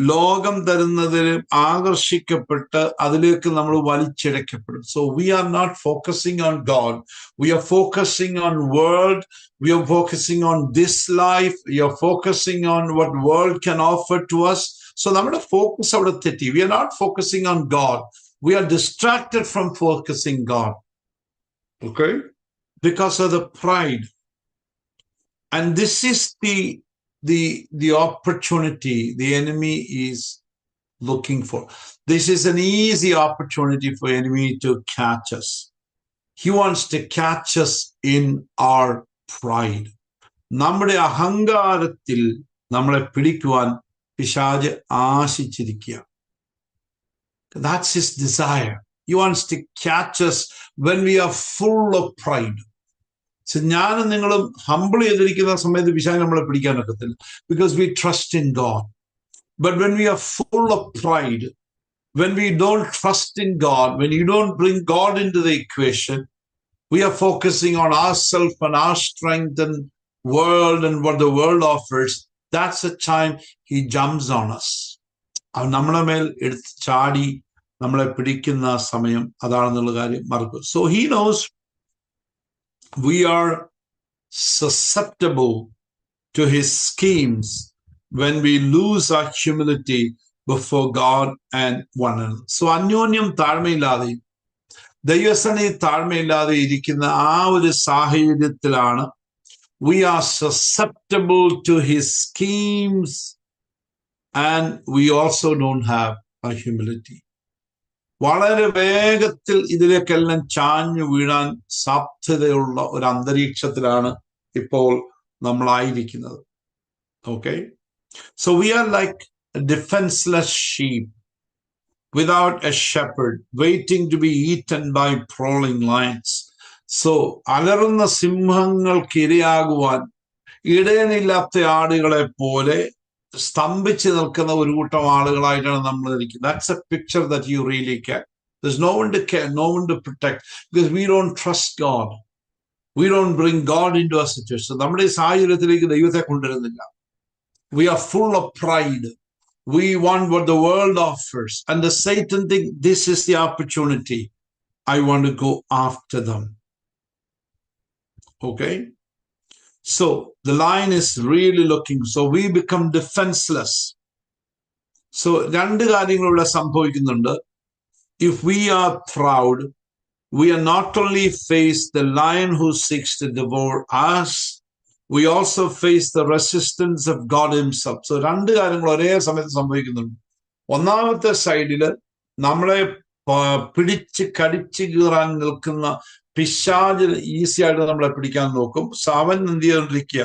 Speaker 1: ലോകം തരുന്നതിലും ആകർഷിക്കപ്പെട്ട് അതിലേക്ക് നമ്മൾ വലിച്ചിഴക്കപ്പെടും. So we are not focusing on God. We are focusing on world. We are focusing on this life. We are focusing on what world can offer to us. So നമ്മുടെ focus അവിടെ തെറ്റി. We are not focusing on God, we are distracted from focusing God. Okay, because of the pride. And this is the opportunity the enemy is looking for. This is an easy opportunity for enemy to catch us. He wants to catch us in our pride. നമ്മുടെ അഹങ്കാരത്തിൽ നമ്മളെ പിടിക്കുവാൻ പിശാച് ആശിച്ചിരിക്കുക. That's his desire. He wants to catch us when we are full of pride. So ഞാനും നിങ്ങളും humble ചെയ്തിരിക്കുന്ന സമയത്ത് പിശാച് നമ്മളെ പിടിക്കാനൊക്കത്തില്ല, because we trust in God. But when we are full of pride, when we don't trust in God, when you don't bring God into the equation, we are focusing on ourselves and our strength and world and what the world offers. That's the time he jumps on us. നമ്മളെ മേൽ എടുത്ത് ചാടി നമ്മളെ പിടിക്കുന്ന സമയം അതാണെന്നുള്ള കാര്യം മറക്കും. So he knows we are susceptible to his schemes when we lose our humility before God and one another. So അന്യോന്യം താഴ്മയില്ലാതെ, ദൈവസന്നിധി താഴ്മയില്ലാതെ ഇരിക്കുന്ന ആ ഒരു സാഹചര്യത്തിലാണ് we are susceptible to his schemes, and we also don't have a humility. വളരെ വേഗത്തിൽ ഇതിലേക്കെല്ലാം ചാഞ്ഞു വീഴാൻ സാധ്യതയുള്ള ഒരു അന്തരീക്ഷത്തിലാണ് ഇപ്പോൾ നമ്മളായിരിക്കുന്നത്. Okay, so we are like a defenseless sheep without a shepherd, waiting to be eaten by prowling lions. So അലറുന്ന സിംഹങ്ങൾക്ക് ഇരയാകുവാൻ ഇടയനില്ലാത്ത ആടുകളെ പോലെ സ്തംഭിച്ച് നിൽക്കുന്ന ഒരു കൂട്ടം ആളുകളായിട്ടാണ് നമ്മൾ ഇരിക്കുന്നത്. That's a picture that you really get. There's no one to care, no one to protect, because we don't trust God. We don't bring God into our situation. നമ്മുടെ ഈ സാഹചര്യത്തിലേക്ക് ദൈവത്തെ കൊണ്ടുവരുന്നില്ല. We are full of pride. We want what the world offers. And the Satan thinks this is the opportunity. I want to go after them. Okay? So the lion is really looking. So we become defenseless. So രണ്ട് കാര്യങ്ങൾ ഇവിടെ സംഭവിക്കുന്നുണ്ട്. If we are proud, we are not only face the lion who seeks to devour us, we also face the resistance of God himself. So രണ്ട് കാര്യങ്ങൾ ഒരേ സമയത്ത് സംഭവിക്കുന്നുണ്ട്. ഒന്നാമത്തെ സൈഡിൽ നമ്മളെ പിടിച്ച് കടിച്ചു കീറാൻ നിൽക്കുന്ന പിശാചിന് ഈസി ആയിട്ട് നമ്മളെ പിടിക്കാൻ നോക്കും. അവൻ എന്ത് ചെയ്തുകൊണ്ടിരിക്കുക?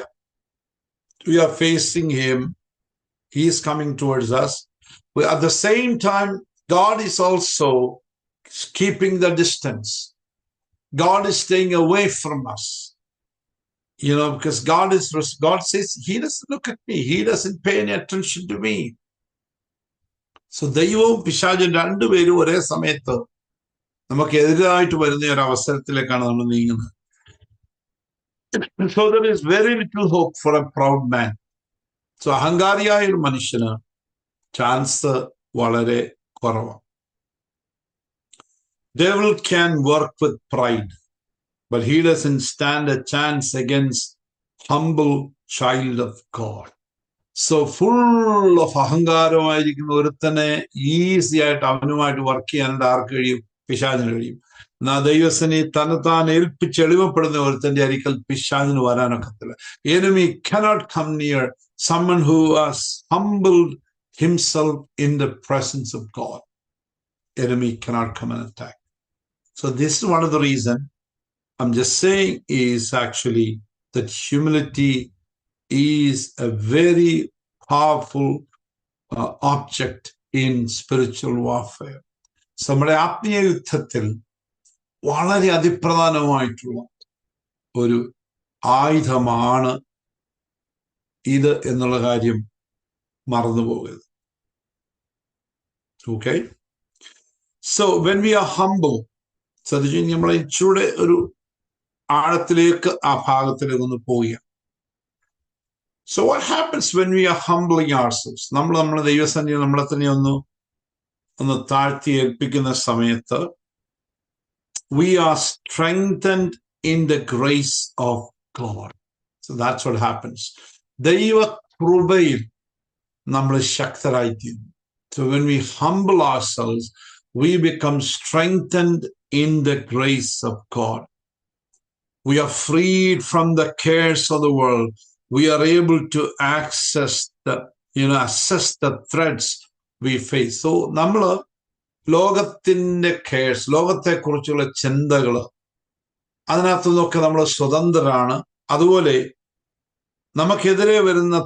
Speaker 1: We are facing him. He is coming towards us. At the same time, God is also keeping the distance. God is staying away from us. Because God says, he doesn't look at me. He doesn't pay any attention to me. So ദൈവവും പിശാചും രണ്ടുപേരും ഒരേ സമയത്ത് നമുക്ക് എതിരായിട്ട് വരുന്ന ഒരു അവസരത്തിലേക്കാണ് നമ്മൾ നീങ്ങുന്നത്. So there is very little hope for a proud man. So അഹങ്കാരിയായ ഒരു മനുഷ്യന് ചാൻസ് വളരെ കുറവാണ്. Devil can work with pride, but he doesn't stand a chance against humble child of God. So full of അഹങ്കാരമായിരിക്കുന്ന ഒരുത്തനെ easy ആയിട്ട് അവനുമായിട്ട് work ചെയ്യാൻ ആർക്ക് കഴിയും? പിശാചിന് കഴിയും. ദൈവസനെ തന്നെത്താൻ ഏൽപ്പിച്ച് എളിമപ്പെടുന്ന ഒരുത്തന്റെ അരിക്കൽ പിശാചിന് വരാനൊക്കത്തില്ല. Enemy cannot come near someone who has humbled himself in the presence of God. Enemy cannot come and attack. So this is one of the reasons I'm just saying is actually that humility is a very powerful object in spiritual warfare. So നമ്മുടെ ആത്മീയ യുദ്ധത്തിൽ വളരെ അതിപ്രധാനമായിട്ടുള്ള ഒരു ആയുധമാണ് ഇത് എന്നുള്ള കാര്യം മറന്നുപോകരുത്. Okay? So when we are humble, ശ്രദ്ധിച്ചു, നമ്മളെ ഇച്ചിലൂടെ ഒരു ആഴത്തിലേക്ക് ആ ഭാഗത്തിലേക്ക് ഒന്ന് പോവുക. So what happens when we are humbling ourselves? നമ്മുടെ ദൈവസന്നിധി നമ്മളെ തന്നെ ഒന്ന് താഴ്ത്തി ഏൽപ്പിക്കുന്ന സമയത്ത് we are strengthened in the grace of God. So that's what happens. ദൈവ കൃപയിൽ നമ്മൾ ശക്തരായിത്തീരുന്നു. So when we humble ourselves, we become strengthened in the grace of God. We are freed from the cares of the world. We are able to assess the threats we face. So നമ്മൾ ലോകത്തിന്റെ cares, ലോകത്തെക്കുറിച്ചുള്ള ചിന്തകൾ, അതിനകത്തു നിന്നൊക്കെ നമ്മൾ സ്വതന്ത്രരാണ്. അതുപോലെ നമുക്കെതിരെ വരുന്ന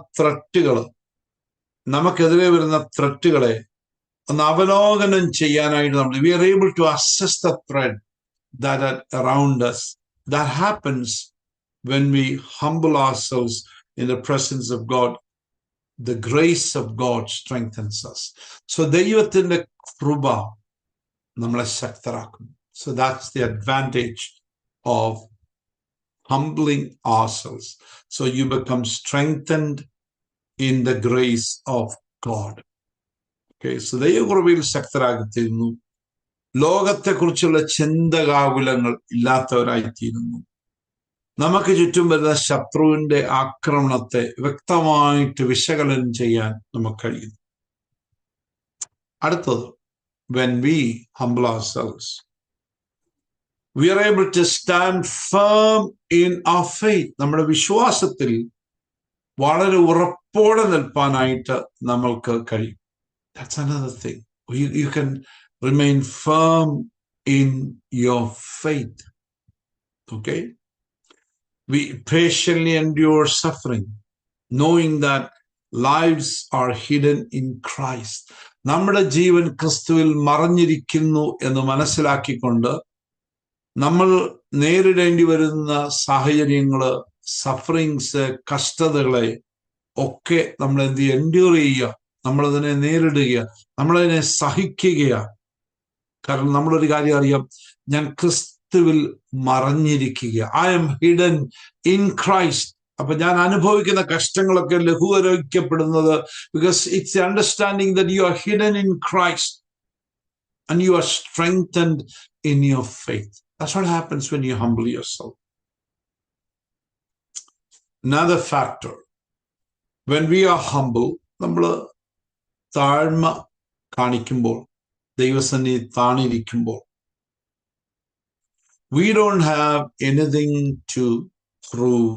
Speaker 1: ത്രെട്ടുകളെ ഒന്ന് അവലോകനം ചെയ്യാനായിട്ട് നമ്മൾ we are able to assess the threat that are around us. That happens when we humble ourselves in the presence of God. The grace of God strengthens us. So ദൈവത്തിന്റെ കൃപ നമ്മളെ ശക്തരാക്കുന്നു. So that's the advantage of humbling ourselves. So you become strengthened in the grace of God. Okay, so ദൈവകൃപയിൽ ശക്തരായിത്തീരുന്നു. ലോകത്തെക്കുറിച്ചുള്ള ചിന്തകാകുലങ്ങൾ ഇല്ലാത്തവരായിത്തീരുന്നു. നമുക്ക് ചുറ്റും വരുന്ന ശത്രുവിന്റെ ആക്രമണത്തെ വ്യക്തമായിട്ട് വിശകലനം ചെയ്യാൻ നമുക്ക് കഴിയുന്നു. അടുത്തത്, when we humble ourselves, we are able to stand firm in our faith. നമ്മുടെ വിശ്വാസത്തിൽ വളരെ ഉറപ്പോടെ നിൽപ്പാനായിട്ട് നമ്മൾക്ക് കഴിയും. That's another thing. You can remain firm in your faith. Okay? We patiently endure suffering, knowing that lives are hidden in Christ. നമ്മുടെ ജീവൻ ക്രിസ്തുവിൽ മറഞ്ഞിരിക്കുന്നു എന്ന് മനസ്സിലാക്കിക്കൊണ്ട് നമ്മൾ നേരിടേണ്ടി വരുന്ന സാഹചര്യങ്ങള്, സഫറിങ്സ്, കഷ്ടതകളെ ഒക്കെ നമ്മൾ എൻഡ്യൂർ ചെയ്യുക, നമ്മളതിനെ നേരിടുക, നമ്മളതിനെ സഹിക്കുകയാണ്. കാരണം നമ്മളൊരു കാര്യം അറിയാം, ഞാൻ ക്രിസ്തുവിൽ മറഞ്ഞിരിക്കുക. I am hidden in Christ. അപ്പൊ ഞാൻ അനുഭവിക്കുന്ന കഷ്ടങ്ങളൊക്കെ ലഘൂകരിക്കപ്പെടുന്നത് because it's the understanding that you are hidden in Christ and you are strengthened in your faith. That's what happens when you humble yourself. Another factor, when we are humble, നമ്മൾ താഴ്മ കാണിക്കുമ്പോൾ, ദൈവസന്നിധി താണിരിക്കുമ്പോൾ, we don't have anything to prove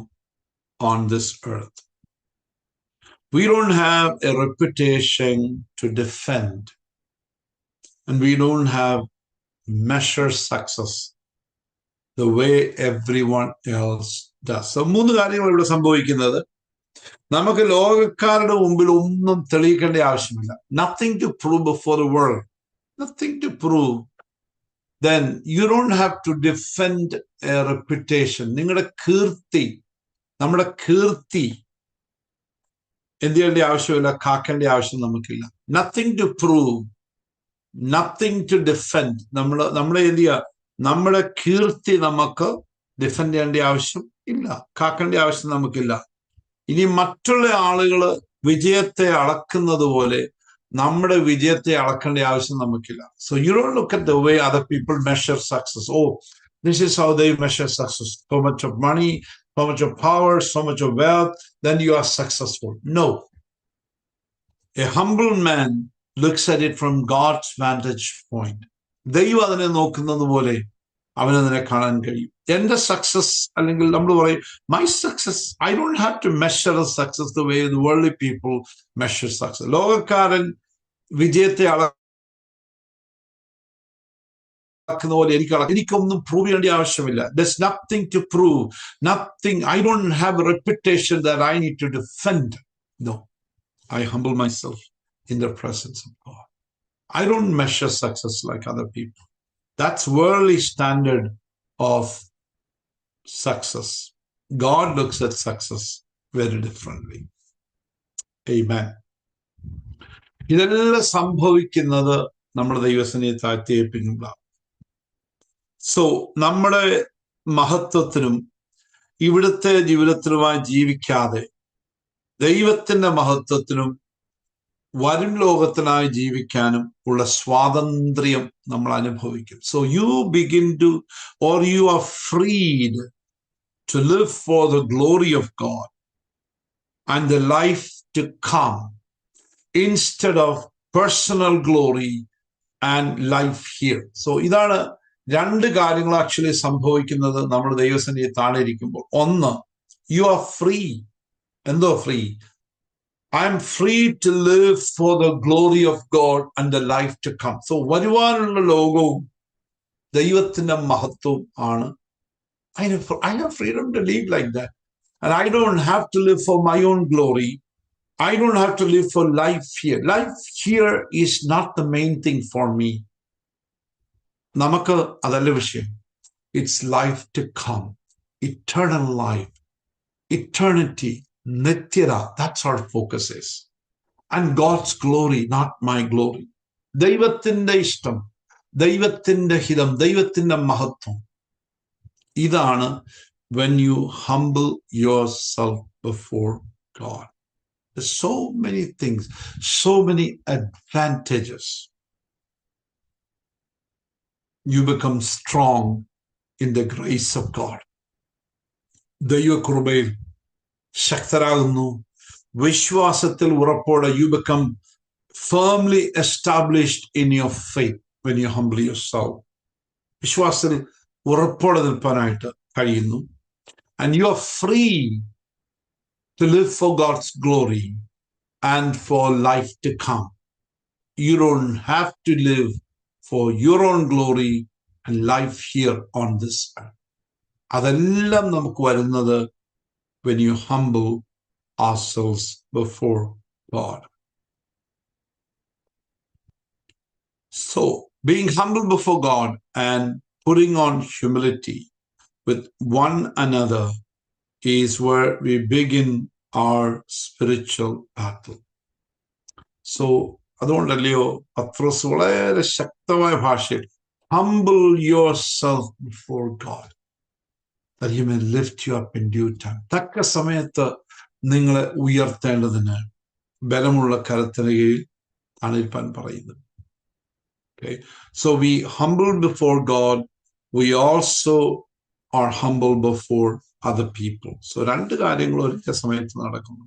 Speaker 1: on this earth. We don't have a reputation to defend, and we don't have measure success the way everyone else does. So, 3 കാര്യങ്ങൾ ഇവിടെ സംഭവിക്കുന്നത്. നമുക്ക് ലോകക്കാരുടെ മുമ്പിൽ ഒന്നും തെളിയിക്കേണ്ട ആവശ്യമില്ല. Nothing to prove before the world. Nothing to prove. Then you don't have to defend a reputation. നിങ്ങളുടെ കീർത്തി, നമ്മുടെ കീർത്തി എന്ത് ചെയ്യേണ്ട ആവശ്യമില്ല, കാക്കേണ്ട ആവശ്യം നമുക്കില്ല. Nothing to prove. Nothing to defend. നമ്മളെ എന്ത് ചെയ്യുക, നമ്മുടെ കീർത്തി നമുക്ക് ഡിഫെൻഡ് ചെയ്യേണ്ട ആവശ്യം ഇല്ല, കാക്കേണ്ട ആവശ്യം നമുക്കില്ല. ഇനി മറ്റുള്ള ആളുകൾ വിജയത്തെ അളക്കുന്നത് പോലെ നമ്മുടെ വിജയത്തെ അളക്കേണ്ട ആവശ്യം നമുക്കില്ല. So you don't look at the way other people measure success. Oh, this is how they measure success. So much of money, so much of power, so much of wealth, then you are successful. No. A humble man looks at it from God's vantage point. ദൈവം അതിനെ നോക്കുന്നത് പോലെ അവനതിനെ കാണാൻ കഴിയും. എന്റെ success, അല്ലെങ്കിൽ നമ്മൾ പറയും my success, I don't have to measure success the way the worldly people measure success. ലോകക്കാരൻ വിജയത്തെ അളക്കുന്ന പോലെ എനിക്കൊന്നും പ്രൂവ് ചെയ്യേണ്ട ആവശ്യമില്ല. There's nothing to prove, nothing. I don't have a reputation that I need to defend. No, I humble myself in the presence of God. I don't measure success like other people. That's worldly standard of success. God looks at success very differently. Amen. ഇതെല്ലാം സംഭവിക്കുന്നത് നമ്മുടെ ദൈവസന്നിധിയെ താഴ്ത്തിയേൽപ്പിക്കുമ്പോഴാണ്. So നമ്മുടെ മഹത്വത്തിനും ഇവിടുത്തെ ജീവിതത്തിനുമായി ജീവിക്കാതെ ദൈവത്തിന്റെ മഹത്വത്തിനും വരും ലോകത്തിനായി ജീവിക്കാനും ഉള്ള സ്വാതന്ത്ര്യം നമ്മൾ അനുഭവിക്കും. So you begin to, or you are freed to live for the glory of God and the life to come. instead of personal glory and life here. So ഇതാണ് രണ്ട് കാര്യങ്ങൾ ആക്ച്വലി സംഭവിക്കുന്നത് നമ്മൾ ദൈവസന്നിധി താഴെ ഇരിക്കുമ്പോൾ. ഒന്ന്, യു ആർ ഫ്രീ. എന്തോ free? I am free to live for the glory of God and the life to come. So വരുവാനുള്ള ലോകവും ദൈവത്തിന്റെ മഹത്വവും ആണ്. I have freedom to live like that. And I don't have to live for my own glory. I don't have to live for life here. Life here is not the main thing for me. നമുക്ക് അതല്ല വിഷയം. It's life to come. Eternal life. Eternity. Nityara. That's our focus is. And God's glory, not my glory. ദൈവത്തിന്റെ ഇഷ്ടം, ദൈവത്തിന്റെ ഹിതം, ദൈവത്തിന്റെ മഹത്വം. ഇതാണ് when you humble yourself before God. There's so many things, so many advantages. You become strong in the grace of God. ദൈവകൃപയിൽ ശക്തരാകുന്നു. വിശ്വാസത്തിൽ ഉറപ്പോടെ you become firmly established in your faith when you humble yourself. വിശ്വാസത്തിൽ ഉറപ്പോടെ നിൽപ്പാനായിട്ട് കഴിയുന്നു. And you are free to live for God's glory and for life to come. You don't have to live for your own glory and life here on this earth. അതെല്ലാം നമുക്ക് വരുന്നത് when you humble ourselves before God. So, being humble before God and putting on humility with one another is where we begin our spiritual battle. So, അതുകൊണ്ടല്ലയോ പത്രോസ് വളരെ ശക്തമായ ഭാഷയിൽ humble yourself before God that he may lift you up in due time. തക്ക സമയത്ത് നിങ്ങളെ ഉയർത്തേണ്ടതിന് ബലമുള്ള കരത്തിന് കീഴിൽ അണിയിപ്പാൻ പറയുന്നു. Okay, so we humble before God, we also are humble before other people. So രണ്ട് കാര്യങ്ങൾ ഒരേ സമയത്ത് നടക്കുന്നു.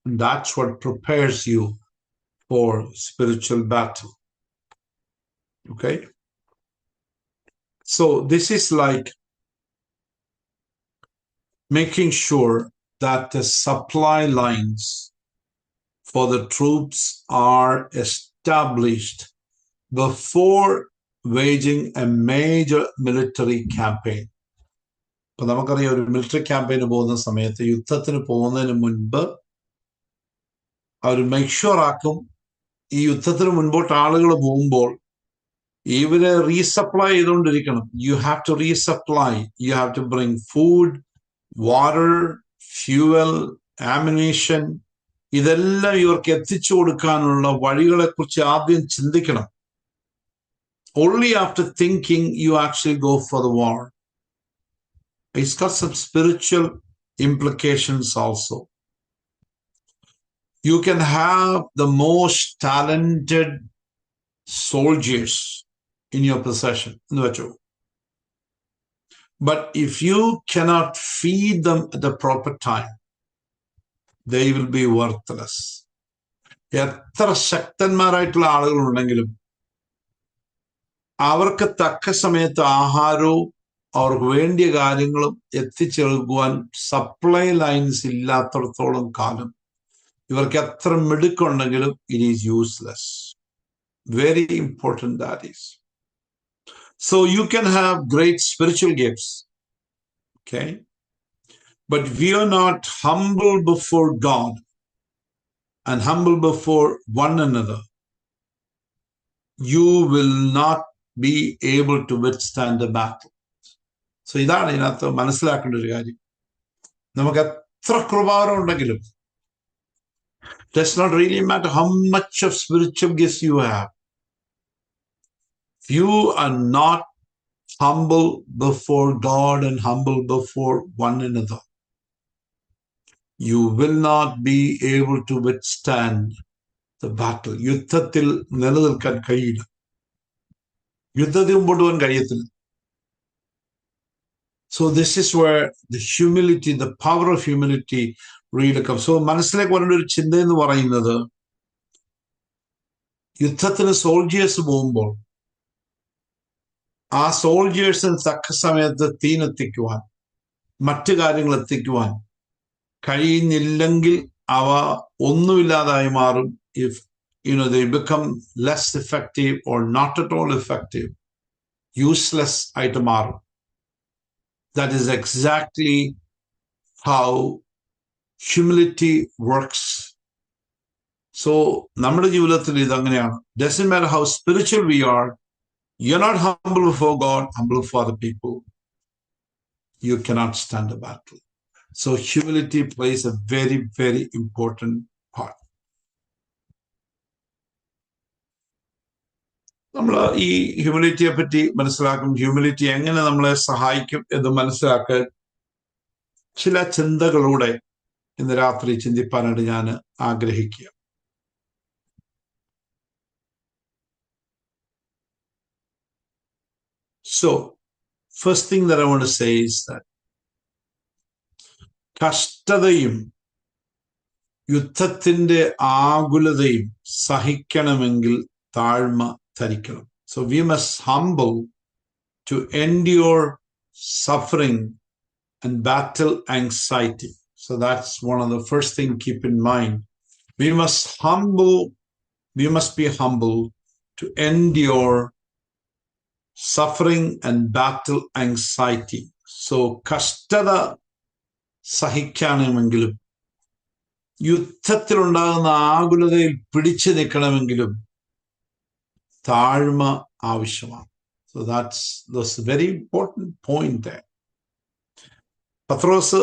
Speaker 1: And that's what prepares you for spiritual battle. Okay, so this is like making sure that the supply lines for the troops are established before waging a major military campaign. ഇപ്പൊ നമുക്കറിയാം, ഒരു military ക്യാമ്പയിന് പോകുന്ന സമയത്ത്, യുദ്ധത്തിന് പോകുന്നതിന് മുൻപ് അവർ make sure ആക്കും ഈ യുദ്ധത്തിന് മുൻപോട്ട് ആളുകൾ പോകുമ്പോൾ ഇവരെ റീസപ്ലൈ ചെയ്തുകൊണ്ടിരിക്കണം. You have to resupply, you have to bring food, water, fuel, ammunition. ഇതെല്ലാം ഇവർക്ക് എത്തിച്ചു കൊടുക്കാനുള്ള വഴികളെ കുറിച്ച് ആദ്യം ചിന്തിക്കണം. Only after thinking you actually go for the war. It's got some spiritual implications also. You can have the most talented soldiers in your possession, but if you cannot feed them at the proper time, they will be worthless. എത്ര ശക്തന്മാരായിട്ടുള്ള ആളുകൾ ഉണ്ടെങ്കിലും അവർക്ക് തക്ക സമയത്ത് ആഹാരവും അവർക്ക് വേണ്ടിയ കാര്യങ്ങളും എത്തിച്ചേർക്കുവാൻ സപ്ലൈ ലൈൻസ് ഇല്ലാത്തടത്തോളം കാലം ഇവർക്ക് എത്ര മിടുക്കുണ്ടെങ്കിലും it is useless. Very important that is. So you can have great spiritual gifts, okay, but we are not humble before God and humble before one another, you will not be able to withstand the battle. So ഇതാണ് ഇതിനകത്ത് മനസ്സിലാക്കേണ്ട ഒരു കാര്യം. നമുക്ക് എത്ര കൃപാവരം ഉണ്ടെങ്കിലും does not really matter how much of spiritual gifts you have. If you are not humble before God and humble before one another, you will not be able to withstand the battle. യുദ്ധത്തിൽ നിലനിൽക്കാൻ കഴിയില്ല, യുദ്ധത്തിൽ മുമ്പോട്ട് പോകാൻ കഴിയത്തില്ല. So this is where the humility, the power of humility really comes. So മനസ്സിലേക്ക് വരേണ്ട ഒരു ചിന്ത എന്ന് പറയുന്നത്, യുദ്ധത്തിന് സോൾജിയേഴ്സ് പോകുമ്പോൾ ആ സോൾജിയേഴ്സിന് തക്ക സമയത്ത് തീനെത്തിക്കുവാൻ, മറ്റു കാര്യങ്ങൾ എത്തിക്കുവാൻ കഴിയുന്നില്ലെങ്കിൽ അവ ഒന്നുമില്ലാതായി മാറും. If they become less effective or not at all effective, useless ആയിട്ട് മാറും. That is exactly how humility works. So നമ്മുടെ ജീവിതത്തിൽ ഇതങ്ങനെയാണ്. Doesn't matter how spiritual we are, you're not humble before God, humble before the people, you cannot stand a battle. So humility plays a very, very important part. നമ്മൾ ഈ ഹ്യൂമിലിറ്റിയെ പറ്റി മനസ്സിലാക്കും. Humility എങ്ങനെ നമ്മളെ സഹായിക്കും എന്ന് മനസ്സിലാക്കാൻ ചില ചിന്തകളൂടെ ഇന്ന് രാത്രി ചിന്തിപ്പാനായിട്ട് ഞാൻ ആഗ്രഹിക്കുക. So, first thing that I want to say is that കഷ്ടതയും യുദ്ധത്തിന്റെ ആകുലതയും സഹിക്കണമെങ്കിൽ താഴ്മ ധരിക്കണം. So we must humble to endure suffering and battle anxiety. So that's one of the first thing keep in mind. We must be humble to endure suffering and battle anxiety. So കഷ്ടത സഹിക്കണമെങ്കിലും യുദ്ധത്തിലുണ്ടാകുന്ന ആകുലതയിൽ പിടിച്ചു നിൽക്കണമെങ്കിലും താഴ്മ ആവശ്യമാണ്. So that's very important point there. Pathros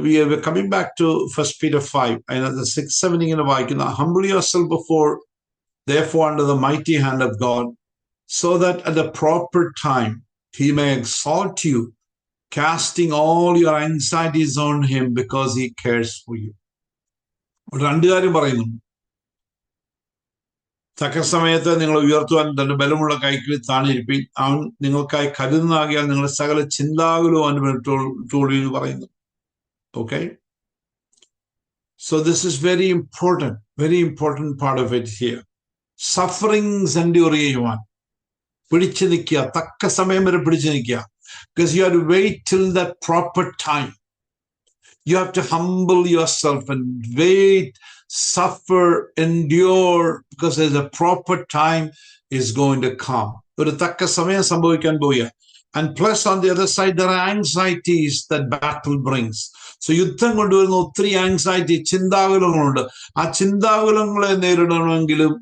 Speaker 1: we are coming back to 1 Peter 5, അതിനകത്ത് 6-7 ഇങ്ങനെ വായിക്കുന്ന, humble yourself therefore under the mighty hand of God, so that at the proper time he may exalt you, casting all your anxieties on him because he cares for you. രണ്ടു കാര്യം പറയുന്നുണ്ട്. തക്ക സമയത്ത് നിങ്ങൾ ഉയർത്തുവാൻ തന്റെ ബലമുള്ള കൈക്കിൽ താണിരിപ്പിൻ, അവൻ നിങ്ങൾക്കായി കരുതുന്നാകിയാൽ നിങ്ങളുടെ സകല ചിന്താകുലവും അവന് വിട്ടുകൊള്ളുവിൻ എന്ന് പറയുന്നു. Okay? So this is very important part of it here. Sufferings endure ചെയ്യുവാൻ പിടിച്ചു നിൽക്കുക, തക്ക സമയം വരെ പിടിച്ചു നിൽക്കുക. Because you have to wait till that proper time. You have to humble yourself and wait, suffer, endure, because there's a proper time is going to come. ഒരു തക്ക സമയം സംഭവിക്കാൻ പോവുക. And plus on the other side, there are anxieties that battle brings. So യുദ്ധം കൊണ്ടുവരുന്ന ഒത്തിരി anxiety, ചിന്താകുലങ്ങളുണ്ട്. ആ ചിന്താകുലങ്ങളെ നേരിടണമെങ്കിലും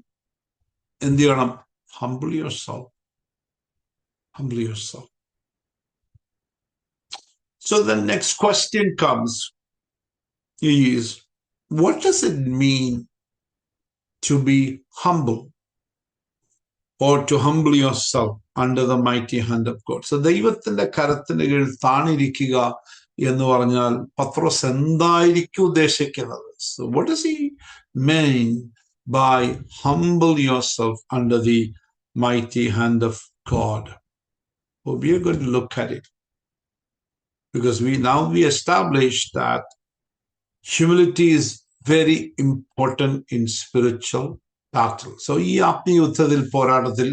Speaker 1: എന്ത് ചെയ്യണം? Humble yourself. So the next question comes is, what does it mean to be humble or to humble yourself under the mighty hand of God? So ദൈവത്തിന്റെ കരത്തിന് കീഴിൽ താണിരിക്കുക എന്ന് പറഞ്ഞാൽ പത്രോസ് എന്തായിരിക്കും ഉദ്ദേശിക്കുന്നത്? So what does he mean by humble yourself under the mighty hand of God? Well, we are going to look at it. Because we established that humility is very important in spiritual battle. So ഈ ആത്മീയ യുദ്ധത്തിൽ, പോരാട്ടത്തിൽ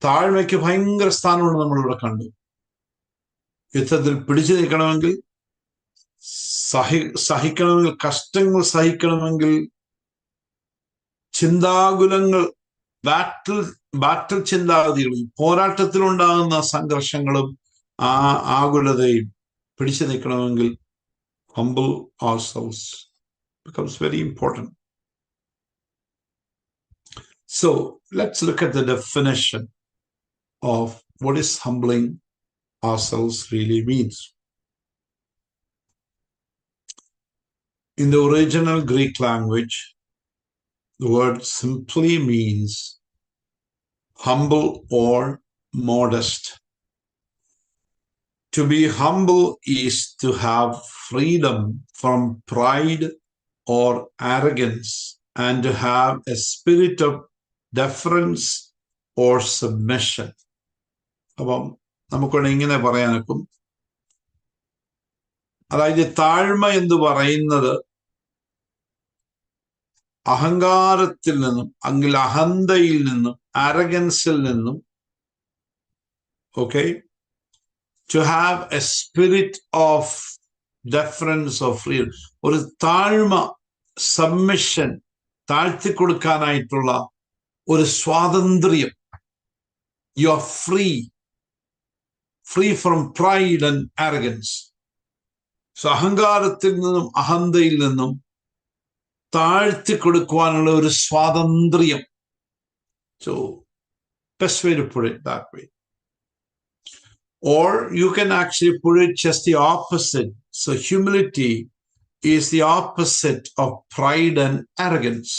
Speaker 1: താഴ്മയ്ക്ക് ഭയങ്കര സ്ഥാനമുണ്ട് നമ്മളിവിടെ കണ്ടു. യുദ്ധത്തിൽ പിടിച്ചു നിൽക്കണമെങ്കിൽ, സഹിക്കണമെങ്കിൽ, കഷ്ടങ്ങൾ സഹിക്കണമെങ്കിൽ, ചിന്താകുലങ്ങൾ, ബാറ്റിൽ ചിന്താഗതികളും പോരാട്ടത്തിലുണ്ടാകുന്ന സംഘർഷങ്ങളും ആ ആകുലതയും പിടിച്ചു നിൽക്കണമെങ്കിൽ humble ourselves becomes very important. So let's look at the definition of what is humbling ourselves really means. In the original Greek language, the word simply means humble or modest. To be humble is to have freedom from pride or arrogance and to have a spirit of deference or submission. അപ്പം നമുക്കിവിടെ ഇങ്ങനെ പറയാനൊക്കും, അതായത് താഴ്മ എന്ന് പറയുന്നത് അഹങ്കാരത്തിൽ നിന്നും, അല്ലെങ്കിൽ അഹന്തയിൽ നിന്നും, അരഗൻസിൽ നിന്നും, okay, to have a spirit of deference of free, ഒരു താഴ്മ, സബ്മിഷൻ, താഴ്ത്തിക്കൊടുക്കാനായിട്ടുള്ള ഒരു സ്വാതന്ത്ര്യം. You are free from pride and arrogance. So അഹങ്കാരത്തിൽ നിന്നും അഹന്തയിൽ നിന്നും താഴ്ത്തിക്കൊടുക്കുവാനുള്ള ഒരു സ്വാതന്ത്ര്യം. So best way to put it that way. Or you can actually put it just the opposite. So humility is the opposite of pride and arrogance.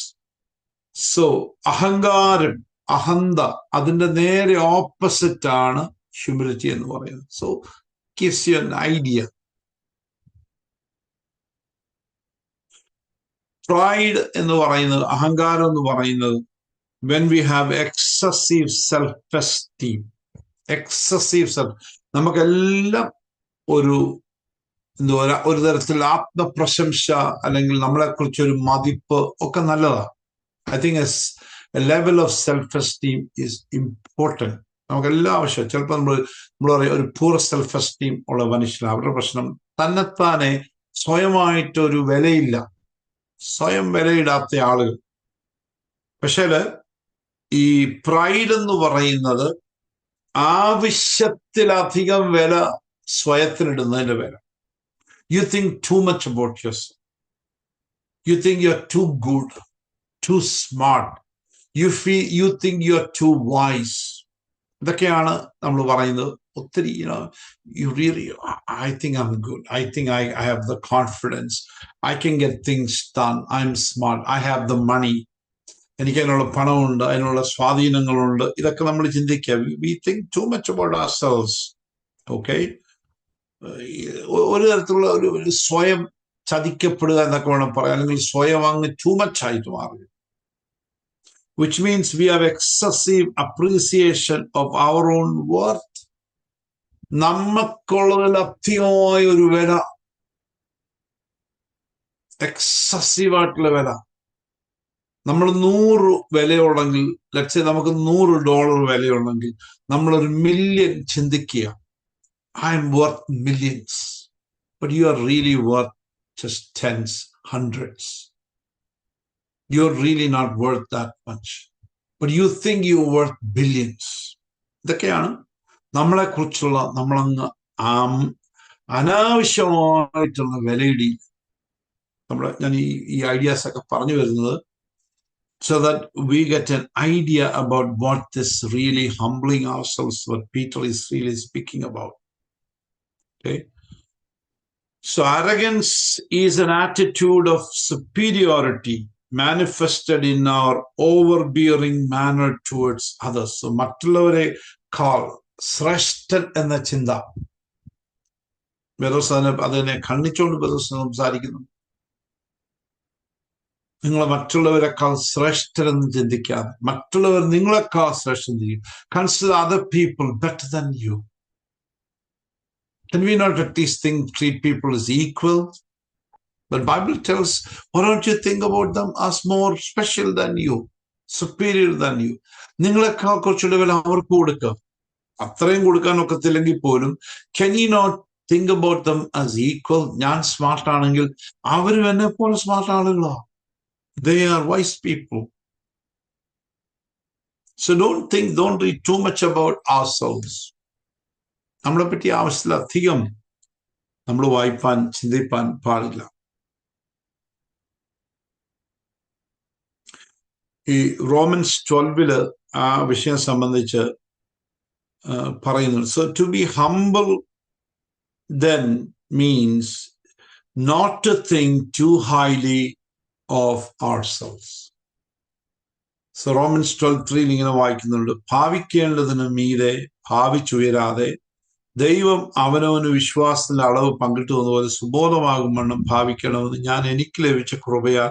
Speaker 1: So അഹങ്കാരം, അഹന്ത, അതിന്റെ നേരെ ഓപ്പോസിറ്റ് ആണ് ഹ്യൂമിലിറ്റി എന്ന് പറയുന്നത്. So gives you an idea. Pride എന്ന് പറയുന്നത്, അഹങ്കാരം എന്ന് പറയുന്നത്, when we have excessive self-esteem, നമുക്കെല്ലാം ഒരു തരത്തിൽ ആത്മപ്രശംസ, അല്ലെങ്കിൽ നമ്മളെ കുറിച്ചൊരു മതിപ്പ് ഒക്കെ നല്ലതാണ്. I think A level of self esteem is important. നമുക്കെല്ലാം ആവശ്യം. ചിലപ്പോൾ നമ്മൾ പറയും ഒരു പൂർ സെൽഫ് എസ്റ്റീം ഉള്ള മനുഷ്യൻ, അവരുടെ പ്രശ്നം തന്നെത്താനെ സ്വയമായിട്ടൊരു വിലയില്ല, സ്വയം വിലയിടാത്ത ആളുകൾ. പക്ഷേ ഈ പ്രൈഡ് എന്ന് പറയുന്നത് ആവശ്യത്തിലധികം വില സ്വയത്തിനിടുന്നതിന്റെ വില. You think too much about yourself. You think you're too good, too smart. You think you're too wise. ഇതൊക്കെയാണ് നമ്മൾ പറയുന്നത്. ഒത്തിരി you really, I think I'm good. I think I have the confidence. I can get things done. I'm smart. I have the money. എനിക്ക് അതിനുള്ള പണമുണ്ട്, അതിനുള്ള സ്വാധീനങ്ങളുണ്ട്. ഇതൊക്കെ നമ്മൾ ചിന്തിക്കുക. We think too much about ourselves. Okay? ഒരു തരത്തിലുള്ള ഒരു സ്വയം ചതിക്കപ്പെടുക എന്നൊക്കെ വേണം പറയാം, അല്ലെങ്കിൽ സ്വയം അങ്ങ് ടൂ മച്ച് ആയിട്ട് മാറുക. which means we have excessive appreciation of our own worth. നമുക്കുള്ളതിൽ അധികമായ ഒരു വില, എക്സസീവ് ആയിട്ടുള്ള വില. നമ്മൾ 100 വിലയുണ്ടെങ്കിൽ, ലക്ഷ്യം നമുക്ക് $100 വിലയുണ്ടെങ്കിൽ, നമ്മളൊരു മില്യൺ ചിന്തിക്കുക. I'm worth millions, but you are really worth just tens, hundreds. You're really not worth that much, but you think you're worth billions. ഇതൊക്കെയാണ് നമ്മളെ കുറിച്ചുള്ള നമ്മളങ്ങ് അനാവശ്യമായിട്ടുള്ള വിലയിടി. ഞാൻ ഈ ഐഡിയാസ് ഒക്കെ പറഞ്ഞു വരുന്നത് so that we get an idea about what this really humbling ourselves, what Peter is really speaking about. Okay, so arrogance is an attitude of superiority manifested in our overbearing manner towards others. So മറ്റുള്ളവരെ call ശ്രേഷ്ഠൻ എന്ന ചിന്ത, അതിനെ ഖണ്ഡിച്ചുകൊണ്ട് സംസാരിക്കുന്നു. നിങ്ങൾ മറ്റുള്ളവരെക്കാൾ ശ്രേഷ്ഠരെന്ന് ചിന്തിക്കാതെ, മറ്റുള്ളവർ നിങ്ങളെക്കാൾ ശ്രേഷ്ഠം ചിന്തിക്കും. Consider other people better than you. Can we not at least treat people as equal? The Bible tells, why don't you think about them as more special than you, superior than you? നിങ്ങളെക്കാൾ കുറച്ചുകൂടെ വില അവർക്ക് കൊടുക്കുക. അത്രയും കൊടുക്കാൻ ഒക്കത്തില്ലെങ്കിൽ പോലും can you not think about them as equal? ഞാൻ smart ആണെങ്കിൽ അവരും എന്നെ പോലെ smart ആളുകളാ. They are wise people. So don't read too much about ourselves. നമ്മളെ പറ്റി ആവശ്യത്തിലധികം നമ്മൾ വായിപ്പാൻ, ചിന്തിപ്പാൻ പാടില്ല. ഈ റോമൻസ് 12 ആ വിഷയം സംബന്ധിച്ച് പറയുന്നു. So to be humble then means not to think too highly of ourselves. So Romans 12:3 ഇങ്ങനെ വായിക്കുന്നുണ്ട്, ഭാവിക്കേണ്ടതിന് മീതെ ഭാവിച്ചുയരാതെ ദൈവം അവനവന് വിശ്വാസത്തിന്റെ അളവ് പങ്കിട്ടു എന്നതുപോലെ സുബോധമാകും വണ്ണം ഭാവിക്കണമെന്ന് ഞാൻ എനിക്ക് ലഭിച്ച കൃപയാൽ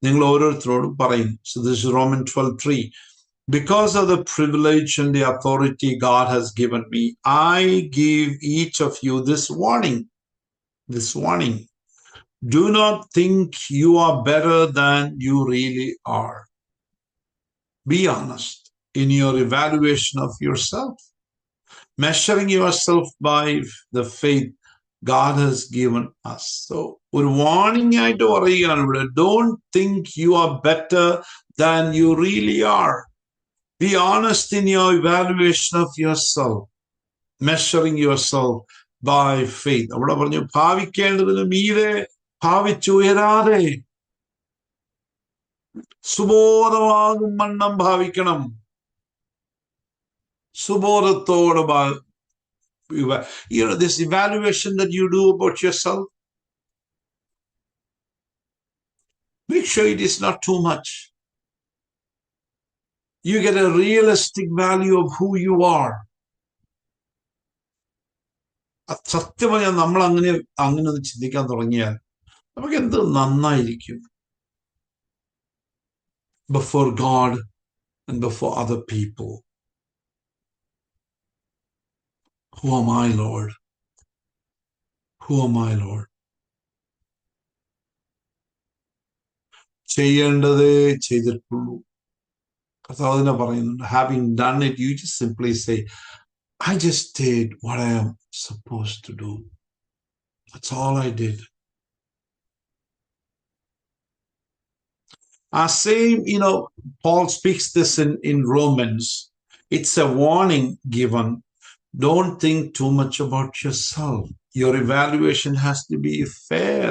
Speaker 1: നിങ്ങൾ ഓരോരുത്തരോടും പറയുന്നു. So this is Romans 12:3. Because of the privilege and the authority God has given me, I give each of you this warning. Do not think you are better than you really are. Be honest in your evaluation of yourself, measuring yourself by the faith God has given us. So, ഒരു warning ആയിട്ട് പറയുകയാണ് ഇവിടെ. Don't think you are better than you really are. Be honest in your evaluation of yourself, measuring yourself by faith. അവിടെ പറഞ്ഞു ഭാവിക്കേണ്ടതിന് മീതെ ഭാവിച്ചുയരാതെ സുബോധമാകും വണ്ണം ഭാവിക്കണം. സുബോധത്തോടെ this evaluation that you do about yourself, make sure it is not too much. You get a realistic value of who you are. സത്യം പറഞ്ഞാൽ നമ്മൾ അങ്ങനെ ഒന്ന് ചിന്തിക്കാൻ തുടങ്ങിയാൽ നമുക്ക് എന്ത് നന്നായിരിക്കും before God and before other people. Who am I, Lord? Who am I, Lord? ചെയ്യേണ്ടതേ ചെയ്തിട്ടുള്ളൂ. കർത്താവിനെ പറയുന്നുണ്ട്, having done it, you just simply say, I just did what I am supposed to do. That's all I did. Same, Paul speaks this in Romans. It's a warning given. Don't think too much about yourself. Your evaluation has to be fair.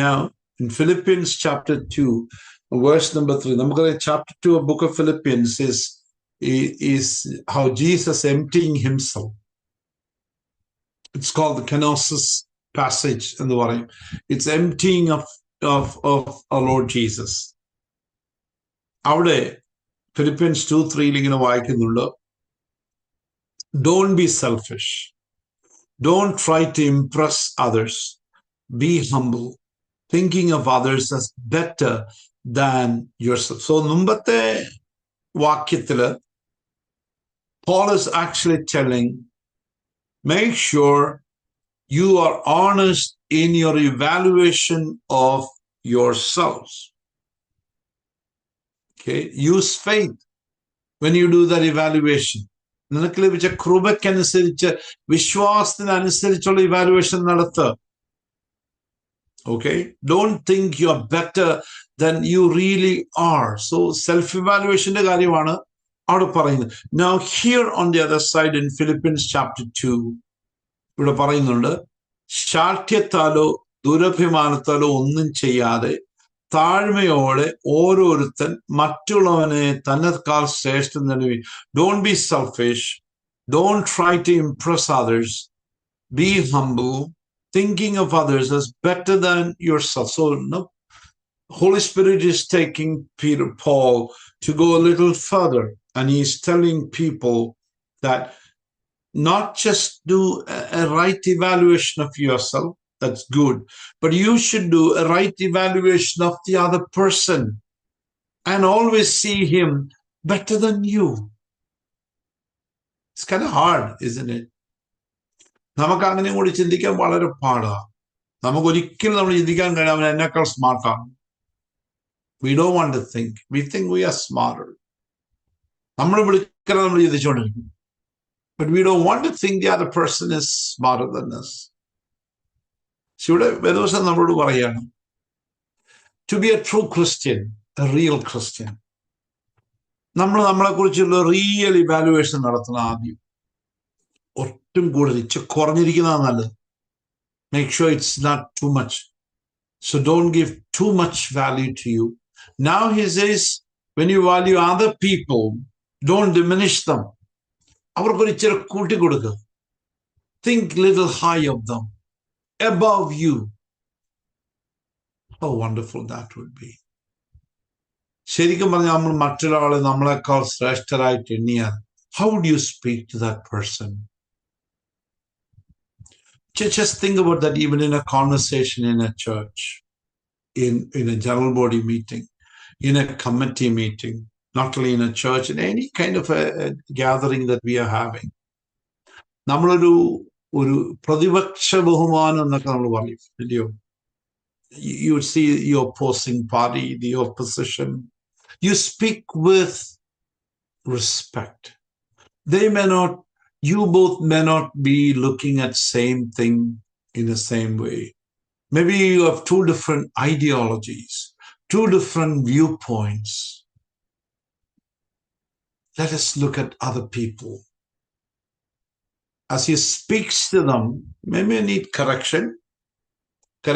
Speaker 1: Now, in Philippians chapter 2, verse number 3, chapter 2 of book of Philippians is how Jesus emptying himself. It's called the kenosis passage in the Bible. It's emptying of our Lord Jesus. അവിടെ Philippians 2:3 ഇങ്ങനെ വായിക്കുന്നുണ്ട്. Don't be selfish. Don't try to impress others. Be humble, thinking of others as better than yourself. So, മുമ്പത്തെ വാക്യത്തില് Paul is actually telling, make sure you are honest in your evaluation of yourselves. Okay, use faith when you do that evaluation. നിനക്ക് ലഭിച്ച കൃപയ്ക്കനുസരിച്ച് വിശ്വാസത്തിനനുസരിച്ചുള്ള evaluation നടത്തുക. Okay, don't think you are better than you really are. So self-evaluationന്റെ കാര്യമാണ് അവിടെ പറയുന്നത്. Now here on the other side in Philippians chapter 2, ഇവിടെ പറയുന്നുണ്ട്, ശാഠ്യത്താലോ ദുരഭിമാനത്താലോ ഒന്നും ചെയ്യാതെ താഴ്മയോടെ ഓരോരുത്തൻ മറ്റുള്ളവനെ തന്നെക്കാൾ ശ്രേഷ്ഠം തന്നെ. Don't be selfish. Don't try to impress others. Be humble, thinking of others as better than yourself. So, Holy Spirit is taking Paul to go a little further, and he's telling people that not just do a right evaluation of yourself, that's good, but you should do a right evaluation of the other person and always see him better than you. It's kind of hard, isn't it? നമുക്ക് അങ്ങനെ കൂടി ചിന്തിക്കാൻ വളരെ പാടാണ്. നമുക്ക് ഒരിക്കലും നമ്മൾ ചിന്തിക്കാൻ കഴിയാം അവൻ എന്നെക്കാൾ സ്മാർട്ടാണ്. We don't want to think. We think we are smarter. നമ്മൾ വിളിക്കണം, നമ്മൾ ചിന്തിച്ചുകൊണ്ടിരിക്കും. But we don't want to think the other person is smarter than us. ഇവിടെ വേദവചനം നമ്മളോട് പറയാണ്, to be a true Christian, a real Christian, നമ്മളെ കുറിച്ചുള്ള real evaluation നടത്തണം. ആദ്യം ഒട്ടും കൂടുതൽ കുറഞ്ഞിരിക്കുന്നതാണ് നല്ലത്. Make sure it's not too much. So don't give too much value to you. Now he says, when you value other people, don't diminish them. അവർക്കൊരു ഇച്ചിരി കൂട്ടിക്കൊടുക്കുക. Think little high of them, above you. How wonderful that would be. ശരിക്കും പറഞ്ഞാൽ നമ്മൾ മറ്റൊരാളെ നമ്മളെക്കാൾ ശ്രേഷ്ഠരായിട്ട് എണ്ണിയാൽ, how would you speak to that person? Just think about that even in a conversation in a church, in a general body meeting, in a committee meeting, not only in a church, in any kind of a gathering that we are having. നമ്മളൊരു ഒരു പ്രതിപക്ഷ ബഹുമാനം എന്നൊക്കെ നമ്മൾ പറയും, ഇല്ലയോ? You see the opposing party, the opposition. You speak with respect. You both may not be looking at same thing in the same way. Maybe you have two different ideologies, two different viewpoints. Let us look at other people. As he speaks to them, maybe need correction. They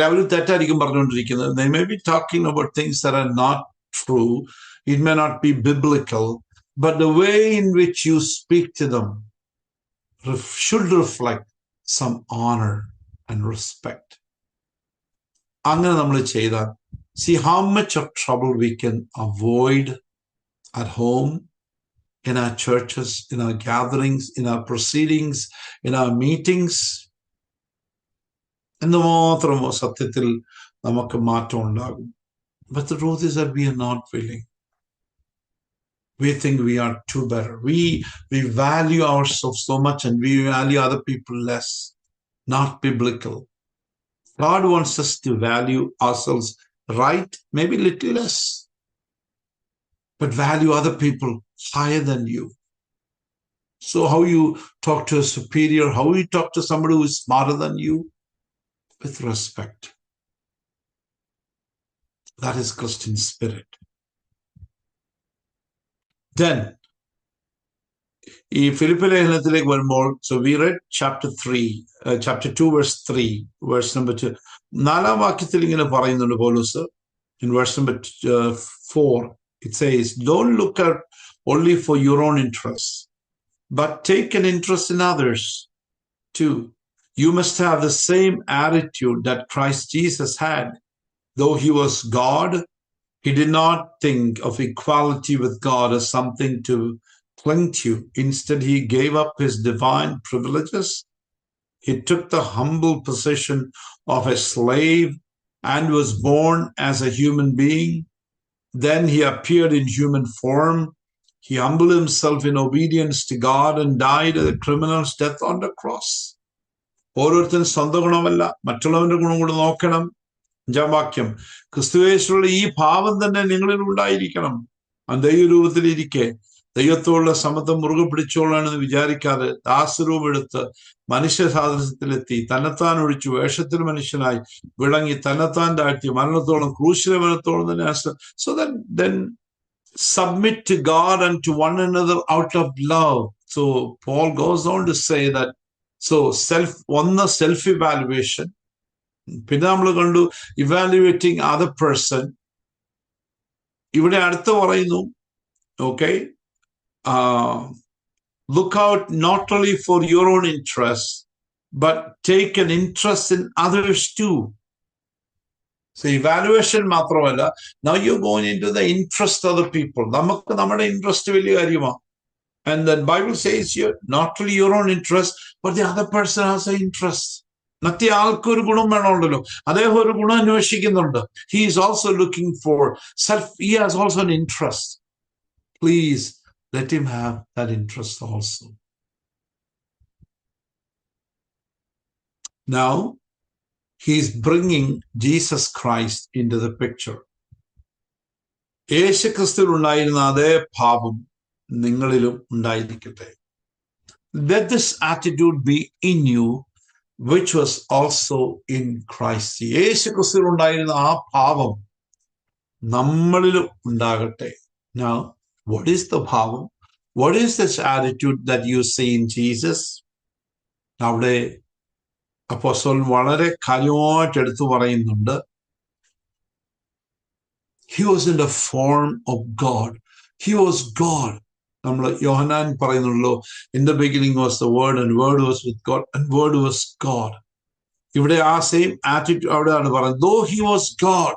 Speaker 1: may be talking about things that are not true. It may not be biblical, but the way in which you speak to them should reflect some honor and respect. അങ്ങനെ നമ്മൾ ചെയ്താൽ, see how much of trouble we can avoid at home, in our churches, in our gatherings, in our proceedings, in our meetings. എന്തുമാത്രമോ സത്യത്തിൽ നമുക്ക് മാറ്റം ഉണ്ടാകും. But the truth is that we are not willing. We think we are too better. We value ourselves so much and we value other people less. Not biblical. God wants us to value ourselves right, maybe a little less, but value other people higher than you. So how you talk to a superior, how you talk to somebody who is smarter than you, with respect. That is Christian spirit. Then, Philippi ലേഖനത്തിലേക്ക് വരുമ്പോൾ, so we read chapter 2 verse 3, verse number 2. നാലാം വാക്യത്തിൽ ഇങ്ങനെ പറയുന്നുണ്ട് പൗലോസ്, in verse number 4, it says, don't look at only for your own interests, but take an interest in others too. You must have the same attitude that Christ Jesus had. Though he was God, he did not think of equality with God as something to cling to. Instead, he gave up his divine privileges. He took the humble position of a slave and was born as a human being. Then he appeared in human form. He humbled himself in obedience to God and died a criminal's death on the cross. ഓരോരുത്തരും സ്വന്തം ഗുണമല്ല, മറ്റുള്ളവന്റെ ഗുണം കൂടെ നോക്കണം. 5-ാം വാക്യം, ക്രിസ്തുയേശുവിലുള്ള ഈ ഭാവം തന്നെ നിങ്ങളിൽ ഉണ്ടായിരിക്കണം. ദൈവരൂപത്തിലിരിക്കെ ദൈവത്തോടുള്ള സമത്വം മുറുകെ പിടിച്ചോളാണെന്ന് വിചാരിക്കാതെ ദാസരൂപം എടുത്ത് മനുഷ്യ സാദൃശ്യത്തിലെത്തി തന്നെത്താൻ ഒഴിച്ചു വേഷത്തിൽ മനുഷ്യനായി വിളങ്ങി തന്നെത്താൻ താഴ്ത്തി മരണത്തോളം ക്രൂശിലെ മരണത്തോളം തന്നെ. So then submit to God and to one another out of love. So Paul goes on to say that, so self evaluation, പിന്നെ നമ്മൾ കണ്ടു ഇവാലുവേറ്റിംഗ് അതർ പേഴ്സൺ. ഇവിടെ അടുത്ത് പറയുന്നു, okay, look out not only for your own interest but take an interest in others too. So evaluation മാത്രമല്ല, now you going into the interest of the people. നമുക്ക് നമ്മുടെ interest വലിയ കാര്യമാണ്. And the Bible says here, not only your own interest, but the other person has an interest. മറ്റേ ആൾക്ക് ഒരു ഗുണം വേണമല്ലോ, അദ്ദേഹം ഒരു ഗുണം അന്വേഷിക്കുന്നുണ്ട്. He is also looking for self. He has also an interest. Please let him have that interest also. Now, he is bringing Jesus Christ into the picture. യേശുക്രിസ്തുവിൽ ഉണ്ടായിരുന്ന അതേ ഭാവം നിങ്ങളിലും ഉണ്ടായിരിക്കട്ടെ. Let this attitude be in you, which was also in Christ. യേശുക്രിസ്തുവിൽ ഉണ്ടായിരുന്ന ആ ഭാവം നമ്മളിലും ഉണ്ടാകട്ടെ. Now, what is the ഭാവം? What is this attitude that you see in Jesus? അവിടെ അപ്പോസ്തലൻ വളരെ കാര്യമായിട്ട് എടുത്തു പറയുന്നുണ്ട്. He was in the form of God. He was God. നമ്മൾ യോഹന്നാൻ പറയുന്നുള്ളൂ, in the beginning was the word and word was with God and word was God. ഇവിടെ ആ സെയിം ആറ്റിറ്റ്യൂഡ് അവിടെയാണ് പറയുന്നത്. Though he was God,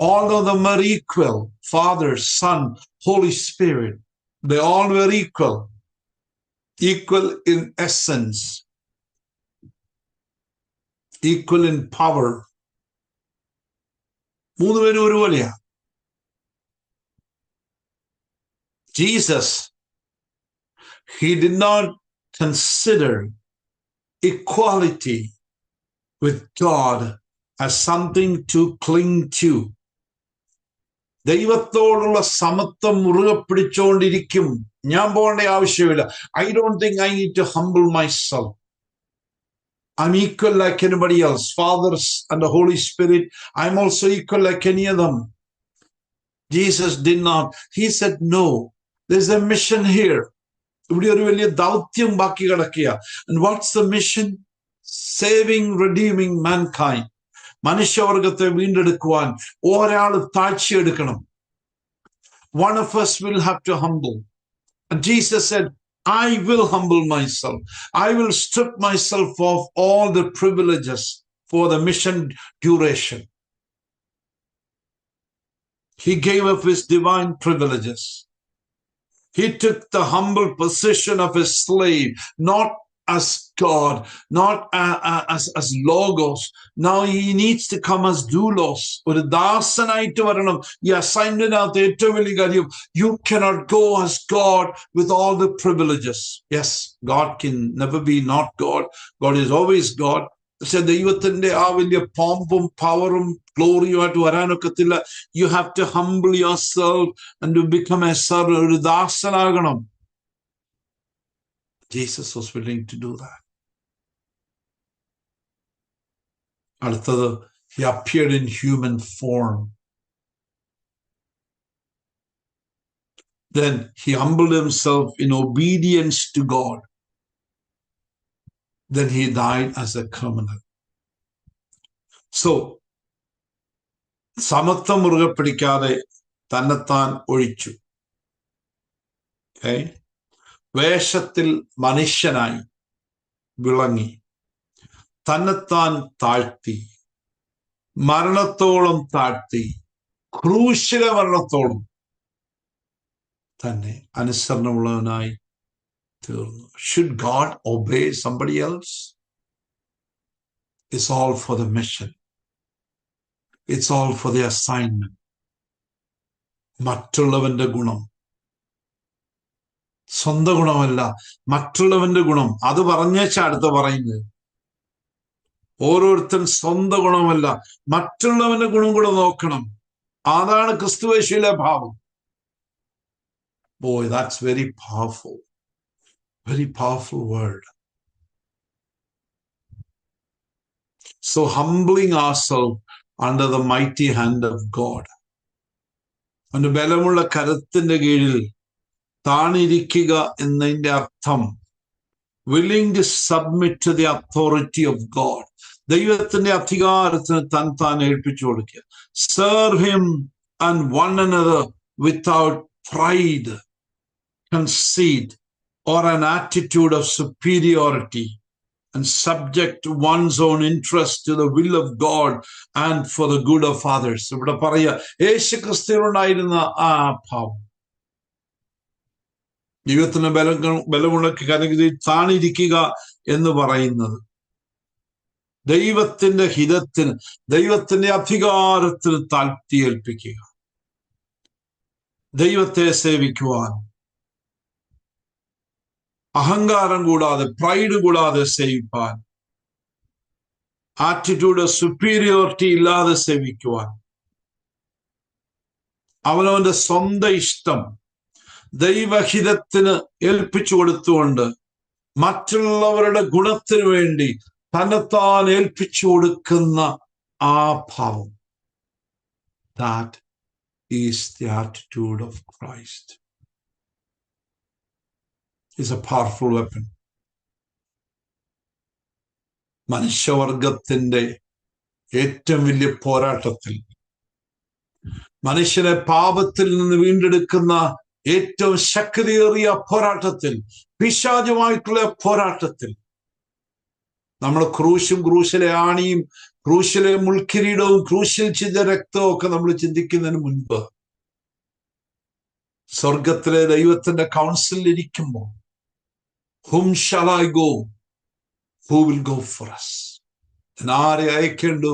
Speaker 1: all of them were equal. Father, Son, Holy Spirit, they all were equal. Equal in essence, equal in power. മൂന്ന് പേരും ഒരുപോലെയാ. Jesus, he did not consider equality with God as something to cling to. ദൈവത്തോടുള്ള സമത്വം മുറുകെ പിടിച്ചുകൊണ്ടിരിക്കും. ഞാൻ പോകേണ്ട ആവശ്യമില്ല. I don't think I need to humble myself. I'm equal like anybody else. Fathers and the Holy Spirit, I'm also equal like any of them. Jesus did not. He said, no, there's a mission here. ഇവിടെ ഒരു വലിയ ദൗത്യം ബാക്കി കിടക്കുക. And what's the mission? Saving, redeeming mankind. മനുഷ്യവർഗത്തെ വീണ്ടെടുക്കുവാൻ ഒരാൾ താഴ്ചയെടുക്കണം. One of us will have to humble. And Jesus said, I will humble myself. I will strip myself of all the privileges for the mission duration. He gave up his divine privileges. He took the humble position of a slave, not as God, not as logos. Now he needs to come as doulos. ഒരു ദാസനായിട്ട് വരണം. ഈ അസൈൻമെന്റിനകത്ത് ഏറ്റവും വലിയ കാര്യം, you cannot go as God with all the privileges. Yes, God can never be not God. God is always God. പക്ഷെ ദൈവത്തിന്റെ ആ വലിയ പോമ്പും പവറും ഗ്ലോറിയുമായിട്ട് വരാനൊക്കത്തില്ല. You have to humble yourself and to become a servant. ഒരു ദാസനാകണം. Jesus was willing to do that. അടുത്തത്, he appeared in human form. Then he humbled himself in obedience to God. Then he died as a criminal. So, സമത്വം മുറുകെ പിടിക്കാതെ തന്നെത്താൻ ഒഴിച്ചു. Okay? വേഷത്തിൽ മനുഷ്യനായി വിളങ്ങി, തന്നെത്താൻ താഴ്ത്തി, മരണത്തോളം താഴ്ത്തി, ക്രൂശിലെ മരണത്തോളം തന്നെ അനുസരണമുള്ളവനായി തീർന്നു. Should God obey somebody else? It's all for the mission. It's all for the assignment. മറ്റുള്ളവന്റെ ഗുണം, സ്വന്തം ഗുണമല്ല, മറ്റുള്ളവന്റെ ഗുണം. അത് പറഞ്ഞേച്ചാ അടുത്ത പറയുന്നത്. ഓരോരുത്തരും സ്വന്തം ഗുണമല്ല, മറ്റുള്ളവന്റെ ഗുണം കൂടെ നോക്കണം. അതാണ് ക്രിസ്തുയേശുവിലെ ഭാവം. Boy, that's very powerful. Very powerful word. So humbling ourselves under the mighty hand of God. അവന്റെ ബലമുള്ള കരത്തിന്റെ കീഴിൽ താണിരിക്കുക എന്നതിന്റെ അർത്ഥം, willing to submit to the authority of God. ദൈവത്തിന്റെ അധികാരത്തിന് താൻ ഏൽപ്പിച്ചു കൊടുക്കുക. Serve him and one another without pride, conceit, or an attitude of superiority, and subject one's own interest to the will of God and for the good of others. ഇവിടെ പറയാ, യേശു ക്രിസ്തുവിനുണ്ടായിരുന്ന ആ ഭാവം, ദൈവത്തിന് ബലമുള്ള കരങ്ങളിൽ താണിരിക്കുക എന്ന് പറയുന്നത് ദൈവത്തിന്റെ ഹിതത്തിന്, ദൈവത്തിന്റെ അധികാരത്തിന് താഴ്ത്തിയേൽപ്പിക്കുക, ദൈവത്തെ സേവിക്കുവാൻ അഹങ്കാരം കൂടാതെ, പ്രൈഡ് കൂടാതെ സേവിപ്പാൻ, ആറ്റിറ്റ്യൂഡ് ഓഫ് സുപ്പീരിയോറിറ്റി ഇല്ലാതെ സേവിക്കുവാൻ, അവനവന്റെ സ്വന്തം ഇഷ്ടം ദൈവഹിതത്തിന് ഏൽപ്പിച്ചു കൊടുത്തുകൊണ്ട് മറ്റുള്ളവരുടെ ഗുണത്തിന് വേണ്ടി തന്നെത്താൻ ഏൽപ്പിച്ചു കൊടുക്കുന്ന ആ ഭാവം, that is the attitude of Christ. Is a powerful weapon. മനുഷ്യവർഗത്തിന്റെ ഏറ്റവും വലിയ പോരാട്ടത്തിൽ, മനുഷ്യനെ പാപത്തിൽ നിന്ന് വീണ്ടെടുക്കുന്ന ഏറ്റവും ശക്തിയേറിയ പോരാട്ടത്തിൽ, പിശാചുമായിട്ടുള്ള പോരാട്ടത്തിൽ, നമ്മൾ ക്രൂശും ക്രൂശിലെ ആണിയും ക്രൂശിലെ മുൾക്കിരീടവും ക്രൂശിൽ ചിന്ത രക്തവും ഒക്കെ നമ്മൾ ചിന്തിക്കുന്നതിന് മുൻപ് സ്വർഗത്തിലെ ദൈവത്തിന്റെ കൗൺസിലിൽ ഇരിക്കുമ്പോൾ, whom shall I go? Who will go for us? ആരെ അയക്കേണ്ടു?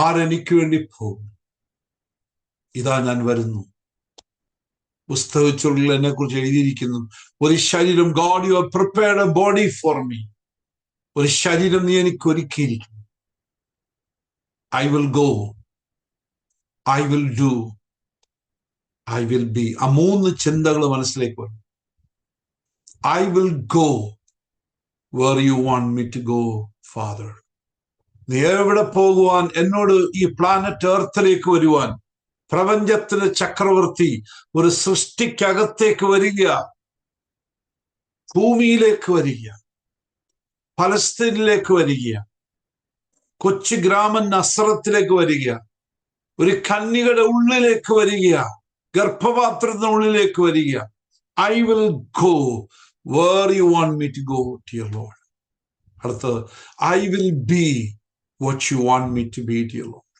Speaker 1: ആരെനിക്ക് വേണ്ടി പോകും? ഇതാ ഞാൻ വരുന്നു. പുസ്തകച്ചുള്ളിൽ എന്നെ കുറിച്ച് എഴുതിയിരിക്കുന്നു, ഒരു ശരീരം, God, you have prepared a body for me. ഒരു ശരീരം നീ എനിക്ക് ഒരുക്കിയിരിക്കുന്നു. I will go, I will do, I will be. ആ 3 ചിന്തകൾ മനസ്സിലേക്ക് വരും. I will go where you want me to go, Father. നീ എവിടെ പോകുവാൻ, എന്നോട് ഈ പ്ലാനറ്റ് എർത്തിലേക്ക് വരുവാൻ, പ്രപഞ്ചത്തിന് ചക്രവർത്തി ഒരു സൃഷ്ടിക്കകത്തേക്ക് വരിക, ഭൂമിയിലേക്ക് വരിക, ഫലസ്തീനിലേക്ക് വരിക, കൊച്ചു ഗ്രാമം നസ്രത്തിലേക്ക് വരിക, ഒരു കന്യകയുടെ ഉള്ളിലേക്ക് വരിക, ഗർഭപാത്രത്തിനുള്ളിലേക്ക് വരിക. I will go where you want me to go, dear Lord. അടുത്തത്, I will be what you want me to be, dear Lord.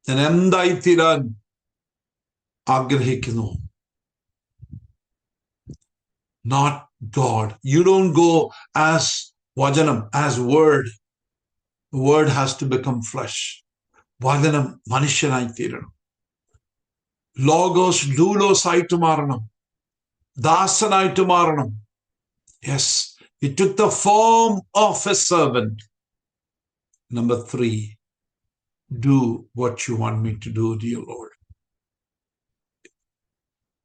Speaker 1: ഞാൻ എന്തായി തീരാൻ ആഗ്രഹിക്കുന്നു. Not God. You don't go as വചനം, as word. The word has to become flesh. വചനം മനുഷ്യനായി തീരണം. Logos Doulos ആയിട്ട് മാറണം, ദാസനായിട്ട് മാറണം. Yes, he took the form of a servant. Number 3, do what you want me to do, dear Lord.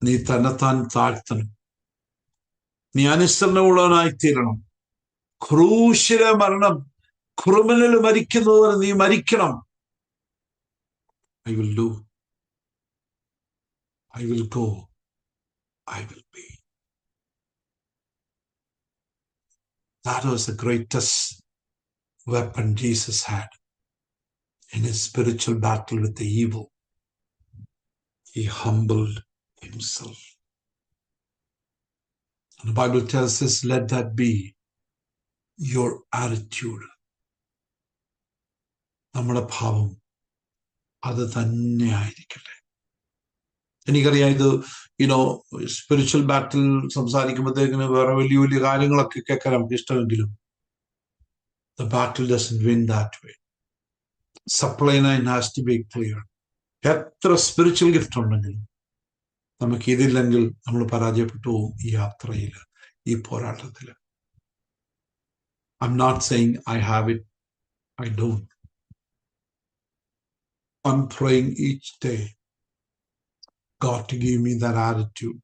Speaker 1: നീ തന്നെത്താൻ താഴ്ത്തണം, നീ അനുസരണമുള്ളവനായി തീരണം. ക്രൂശിലെ മരണം, ക്രിമിനൽ മരിക്കുന്നവരെ നീ മരിക്കണം. I will do, I will go, I will be. That was the greatest weapon Jesus had in his spiritual battle with the evil. He humbled himself. And the Bible tells us, let that be your attitude. നമ്മുടെ ഭാവം അത് തന്നെ ആയിരിക്കട്ടെ. എനിക്കറിയാം, ഇത് spiritual ബാറ്റിൽ സംസാരിക്കുമ്പോഴത്തേക്കിന് വേറെ വലിയ വലിയ കാര്യങ്ങളൊക്കെ കേൾക്കാൻ നമുക്ക് ഇഷ്ടമെങ്കിലും the battle doesn't win that way. Supply line has to be clear. എത്ര സ്പിരിച്വൽ ഗിഫ്റ്റ് ഉണ്ടെങ്കിലും നമുക്ക് ഇതില്ലെങ്കിൽ നമ്മൾ പരാജയപ്പെട്ടു പോകും ഈ യാത്രയിൽ, ഈ പോരാട്ടത്തിൽ. I'm not saying I have it. I don't. I'm praying each day God to give me that attitude.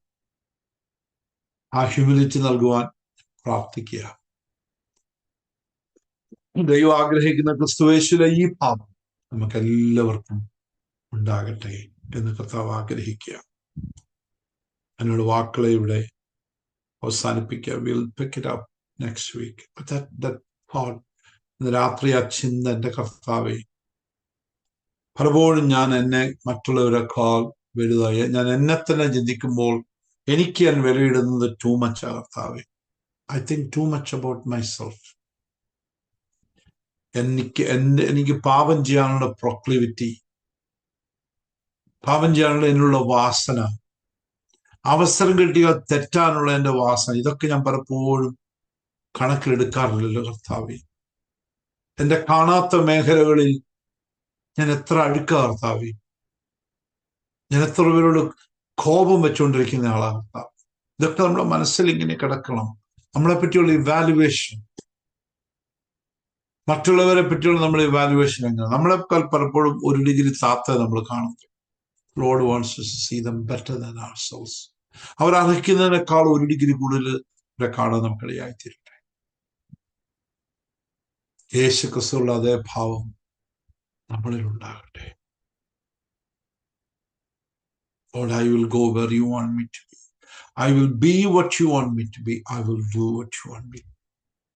Speaker 1: ആ ഹ്യൂമിലിറ്റി നൽകുവാൻ പ്രാർത്ഥിക്കുക. ദൈവം ആഗ്രഹിക്കുന്ന ക്രിസ്തുയേശുവിലെ ഈ ഭാവം നമുക്ക് എല്ലാവർക്കും ഉണ്ടാകട്ടെ എന്ന് കർത്താവ് ആഗ്രഹിക്കുക. എന്നോട് വാക്കുകളെ ഇവിടെ അവസാനിപ്പിക്കുക. We'll pick it up next week. But that thought, ഇന്ന് രാത്രി ആ ചിന്ത, എൻ്റെ കർത്താവേ, പലപ്പോഴും ഞാൻ എന്നെ മറ്റുള്ളവരെക്കാൾ വലുതായി, ഞാൻ എന്നെ തന്നെ ചിന്തിക്കുമ്പോൾ എനിക്ക് ഞാൻ വിലയിടുന്നത് ടൂ മച്ച് കർത്താവേ. I think too much about myself. എനിക്ക് പാപം ചെയ്യാനുള്ള പ്രൊക്ലിവിറ്റി, പാപം ചെയ്യാനുള്ള എന്നുള്ള വാസന, അവസരം കിട്ടിയാൽ തെറ്റാനുള്ള എൻ്റെ വാസന, ഇതൊക്കെ ഞാൻ പലപ്പോഴും കണക്കിലെടുക്കാറില്ലല്ലോ കർത്താവേ. എൻ്റെ കാണാത്ത മേഖലകളിൽ ഞാൻ എത്ര അഴുക്ക കർത്താവേ. ഞാൻ എത്ര പേരോട് കോപം വെച്ചുകൊണ്ടിരിക്കുന്ന ആളാണ് കർത്താവ്. ഇതൊക്കെ നമ്മുടെ മനസ്സിൽ ഇങ്ങനെ കിടക്കണം. നമ്മളെ പറ്റിയുള്ള ഇവാലുവേഷൻ, മറ്റുള്ളവരെ പറ്റിയുള്ള നമ്മുടെ ഇവാലുവേഷൻ എങ്ങനെ, നമ്മളെക്കാൾ പലപ്പോഴും 1 ഡിഗ്രി താത്ത നമ്മൾ കാണുന്നു. Lord wants us to see them better than ourselves. Our അർഹിക്കുന്നതിനേക്കാൾ 1 degree കൂടുതൽ കാണാൻ നമുക്കിടയായിത്തീരട്ടെ. യേശു ക്രിസ്തുവുള്ള അതേ ഭാവം നമ്മളിൽ ഉണ്ടാകട്ടെ. Lord, I will go where you want me to be. I will be what you want me to be. I will do what you want me to do.